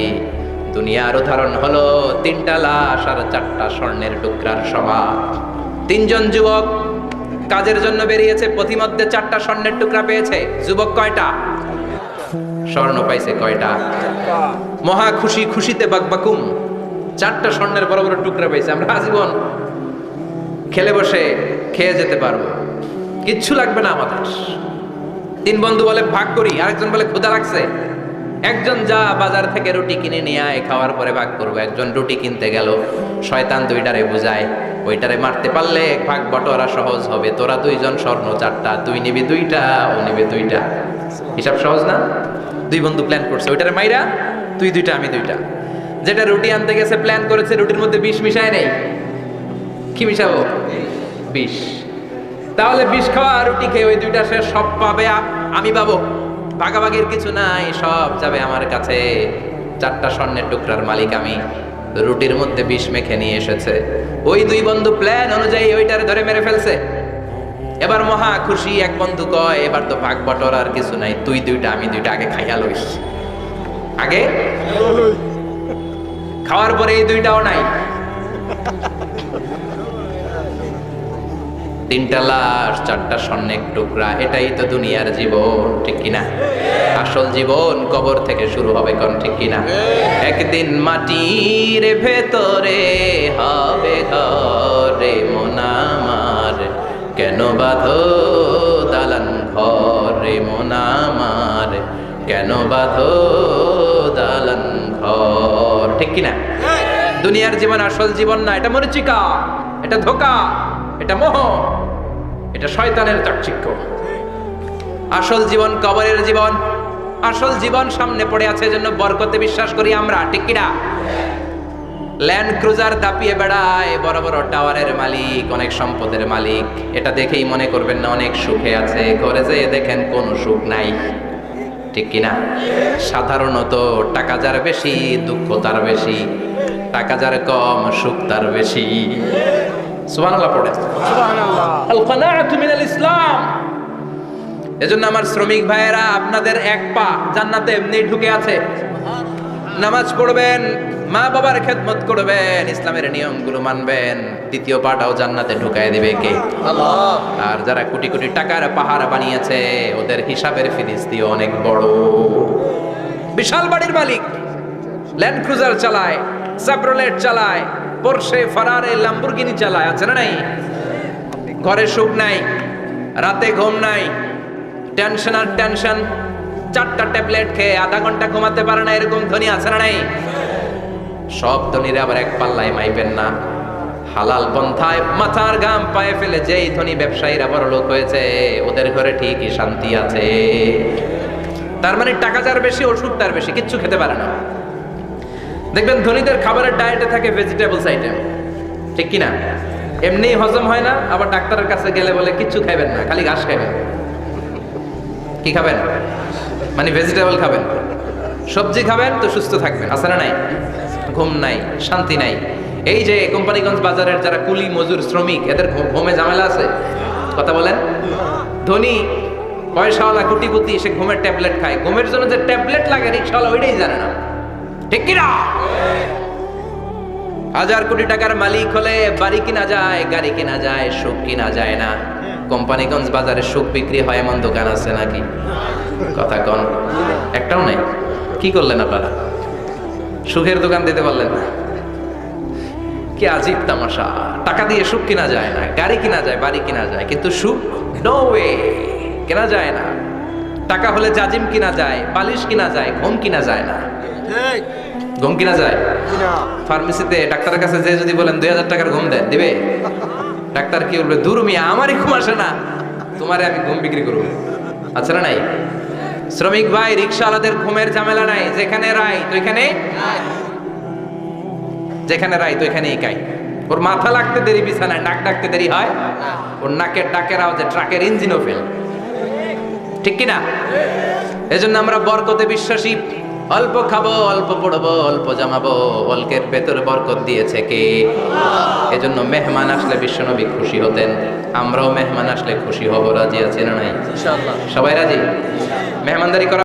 দুনিয়ার উদাহরণ হলো 3টা লাশ আর 4টা স্বর্ণের টুকরার সমান। 3জন যুবক কাজের জন্য বেরিয়েছে, পথিমধ্যে 4টা স্বর্ণের টুকরা পেয়েছে। যুবক কয়টা? স্বর্ণ পাইছে কয়টা? মহা খুশি, খুশিতে বাকবাকুম, 4টা স্বর্ণের বড় বড় টুকরা পেয়েছে। আমরা আজীবন খেলে বসে খেয়ে যেতে পারবো, কিচ্ছু লাগবে না আমাদের। 3 বন্ধু বলে ভাগ করি, আরেকজন বলে ক্ষুধা লাগছে। একজন যা বাজার থেকে রুটি কিনে নিয়ে আয়, খাওয়ার পরে ভাগ করবো। একজন রুটি কিনতে গেল, শয়তান 2টারে বুঝায়, ওইটারে মারতে পারলে ভাগ বটোয়ারা সহজ হবে। তোরা 2 জন স্বর্ণ 4টা, তুই নিবি 2টা, ও নিবে 2টা। হিসাব সহজ না? 2 বন্ধু প্ল্যান করছে, ওইটারে মাইরা তুই 2টা আমি 2টা। যেটা রুটি আনতে গেছে প্ল্যান করেছে, রুটির মধ্যে বিষ মিশায় নেই। কি মিশাবো? বিষ। তাহলে বিষ খাওয়া রুটি খেয়ে ওই 2টা সে সব পাবে, আমি পাবো। ভাগাভাগির কিছু নাই, সব যাবে আমার কাছে। 4টা স্বর্ণের টুকরার মালিক আমি। রুটির মধ্যে বিষ মেখে নিয়ে এসেছে। ওই 2 বন্ধু প্ল্যান অনুযায়ী ওইটারে ধরে মেরে ফেলছে। এবার মহা খুশি। এক বন্ধু কয়, এবার তো ভাগ বটর আর কিছু নাই, তুই 2টা আমি 2টা, আগে খাইয়া লইস। আগে খাওয়ার পরে এই 2টাও নাই। 3টা লাশ, 4টা স্বর্ণের টুকরা, এটাই তো দুনিয়ার জীবন, ঠিক কিনা? আসল জীবন কবর থেকে শুরু হবে, কোন ঠিক কিনা? একদিন মাটির ভেতরে হবে ঘরে মন আমার, কেন বাঁধো দালান ঘরে মন আমার, কেন বাঁধো দালান ঘর, ঠিক কিনা? দুনিয়ার জীবন আসল জীবন না, এটা মরিচিকা, এটা ধোঁকা, এটা মোহ, এটা শয়তানের চাকচিক্য। আসল জীবন কবরের জীবন। আসল জীবন সামনে পড়ে আছে, এজন্য বরকতে বিশ্বাস করি আমরা, ঠিক কিনা? ল্যান্ড ক্রুজার দাপিয়ে বেড়ায়, বড় বড় টাওয়ারের মালিক, অনেক সম্পদের মালিক। এটা দেখেই মনে করবেন না অনেক সুখে আছে, ঘরে যেয়ে দেখেন কোনো সুখ নাই, ঠিক কিনা? সাধারণত টাকা যার বেশি দুঃখ তার বেশি, টাকা যার কম সুখ তার বেশি। সুবহানাল্লাহ পড়ে। সুবহানাল্লাহ। আল কানাআতু মিনাল ইসলাম। এজন্য আমার শ্রমিক ভাইয়েরা, আপনাদের এক পা জান্নাতে এমনি ঢুকে আছে। নামাজ পড়বেন, মা বাবার খেদমত করবেন, ইসলামের নিয়মগুলো মানবেন, 2য় পাটাও জান্নাতে ঢুকায় দিবে কে? আল্লাহ। আর যারা কোটি কোটি টাকার পাহাড় বানিয়েছে, ওদের হিসাবের ফিরিস্তি অনেক বড়। বিশাল বাড়ির মালিক, ল্যান্ড ক্রুজার চালায়, সাব্রোলেট চালায়, পোরশে, ফারারে, ল্যাম্বরগিনি চালায়, আছে না নাই? ঘরে সুখ নাই, রাতে ঘুম নাই, টেনশন আর টেনশন। 4টা ট্যাবলেট খেয়ে আধা ঘন্টা ঘুমাতে পারে না, এরকম ধনী আছে না নাই? সব ধনীরা আবার এক পাল্লায় মাইবেন না। হালাল পন্থায় মাথার ঘাম পায়ে ফেলে যেই ধনী ব্যবসায়ীরা বড় লোক হয়েছে, ওদের ঘরে ঠিকই শান্তি আছে। তার মানে টাকা যার বেশি, ওষুধ তার বেশি, কিচ্ছু খেতে পারে না। দেখবেন ধনীদের খাবারের ডায়েটে থাকে ভেজিটেবলস আইটেম, ঠিক কিনা? এমনি হজম হয় না, আবার ডাক্তারের কাছে গেলে বলে কিচ্ছু খাইবেন না, খালি ঘাস খাইবেন। কি খাবেন? মানে ভেজিটেবল খাবেন, সবজি খাবেন তো সুস্থ থাকবেন, আছে না নাই? ঘুম নাই, শান্তি নাই। এই যে কোম্পানিগঞ্জ বাজারের যারা কুলি মজুর শ্রমিক, এদের ঘুমে ঝামেলা আছে, কথা বলেন? ধনী পয়সাওয়ালা কোটিপতি, সে ঘুমের ট্যাবলেট খায়, ঘুমের জন্য যে ট্যাবলেট লাগে রিক্সাওয়ালা ওইটাই জানে না, ঠিক কিনা? 1000 কোটি টাকার মালিক হলে বাড়ি কিনা যায়, গাড়ি কিনা যায়, সুখ কিনা যায় না। কোম্পানিগঞ্জ বাজারে সুখ বিক্রি হয় এমন দোকান আছে নাকি? কথা কন, একটাও নাই। কি করলেন আপনারা? সুখের দোকান দিতে পারলেন না। কি আজীব তামাশা! টাকা দিয়ে সুখ কিনা যায় না, গাড়ি কিনা যায়, বাড়ি কিনা যায়, কিন্তু সুখ নো ওয়ে, কেনা যায় না। টাকা হলে জাজিম কিনা যায়, বালিশ কিনা যায়, ঘুম কিনা যায় না। ঘুম কিনা যায়? ফার্মেসিতে ডাক্তারের কাছে যে যদি বলেন 2000 টাকার ঘুম দেন, দিবে? ডাক্তার কি বলবে? দূর মিয়া, আমারই ঘুম আসে না, তোমারে আমি ঘুম বিক্রি করবো, আছে না নাই? শ্রমিক ভাই, রিকশাওয়ালাদের ঘুমের ঝামেলা নাই, যেখানে রাই তো এখানে, যেখানে রাই তো এখানেই কাই। ওর মাথা লাগতে দেরি বিছানায়, নাক ডাকতে দেরি হয়, ওর নাকের ডাকের আওয়াজে ট্রাকের ইঞ্জিনও ফেল, ঠিক কিনা? এজন্য আমরা বরকতে বিশ্বাসী। অল্প খাবো, অল্প পড়বো, অল্প জামাবো, অল্পের ভেতর বরকত দিয়েছে কে? এজন্য মেহমান আসলে বিশ্বনবী খুশি হতেন, আমরাও মেহমান আসলে খুশি হব। রাজি আছি না নাই? ইনশাআল্লাহ সবাই রাজি? মেহমানদারি করা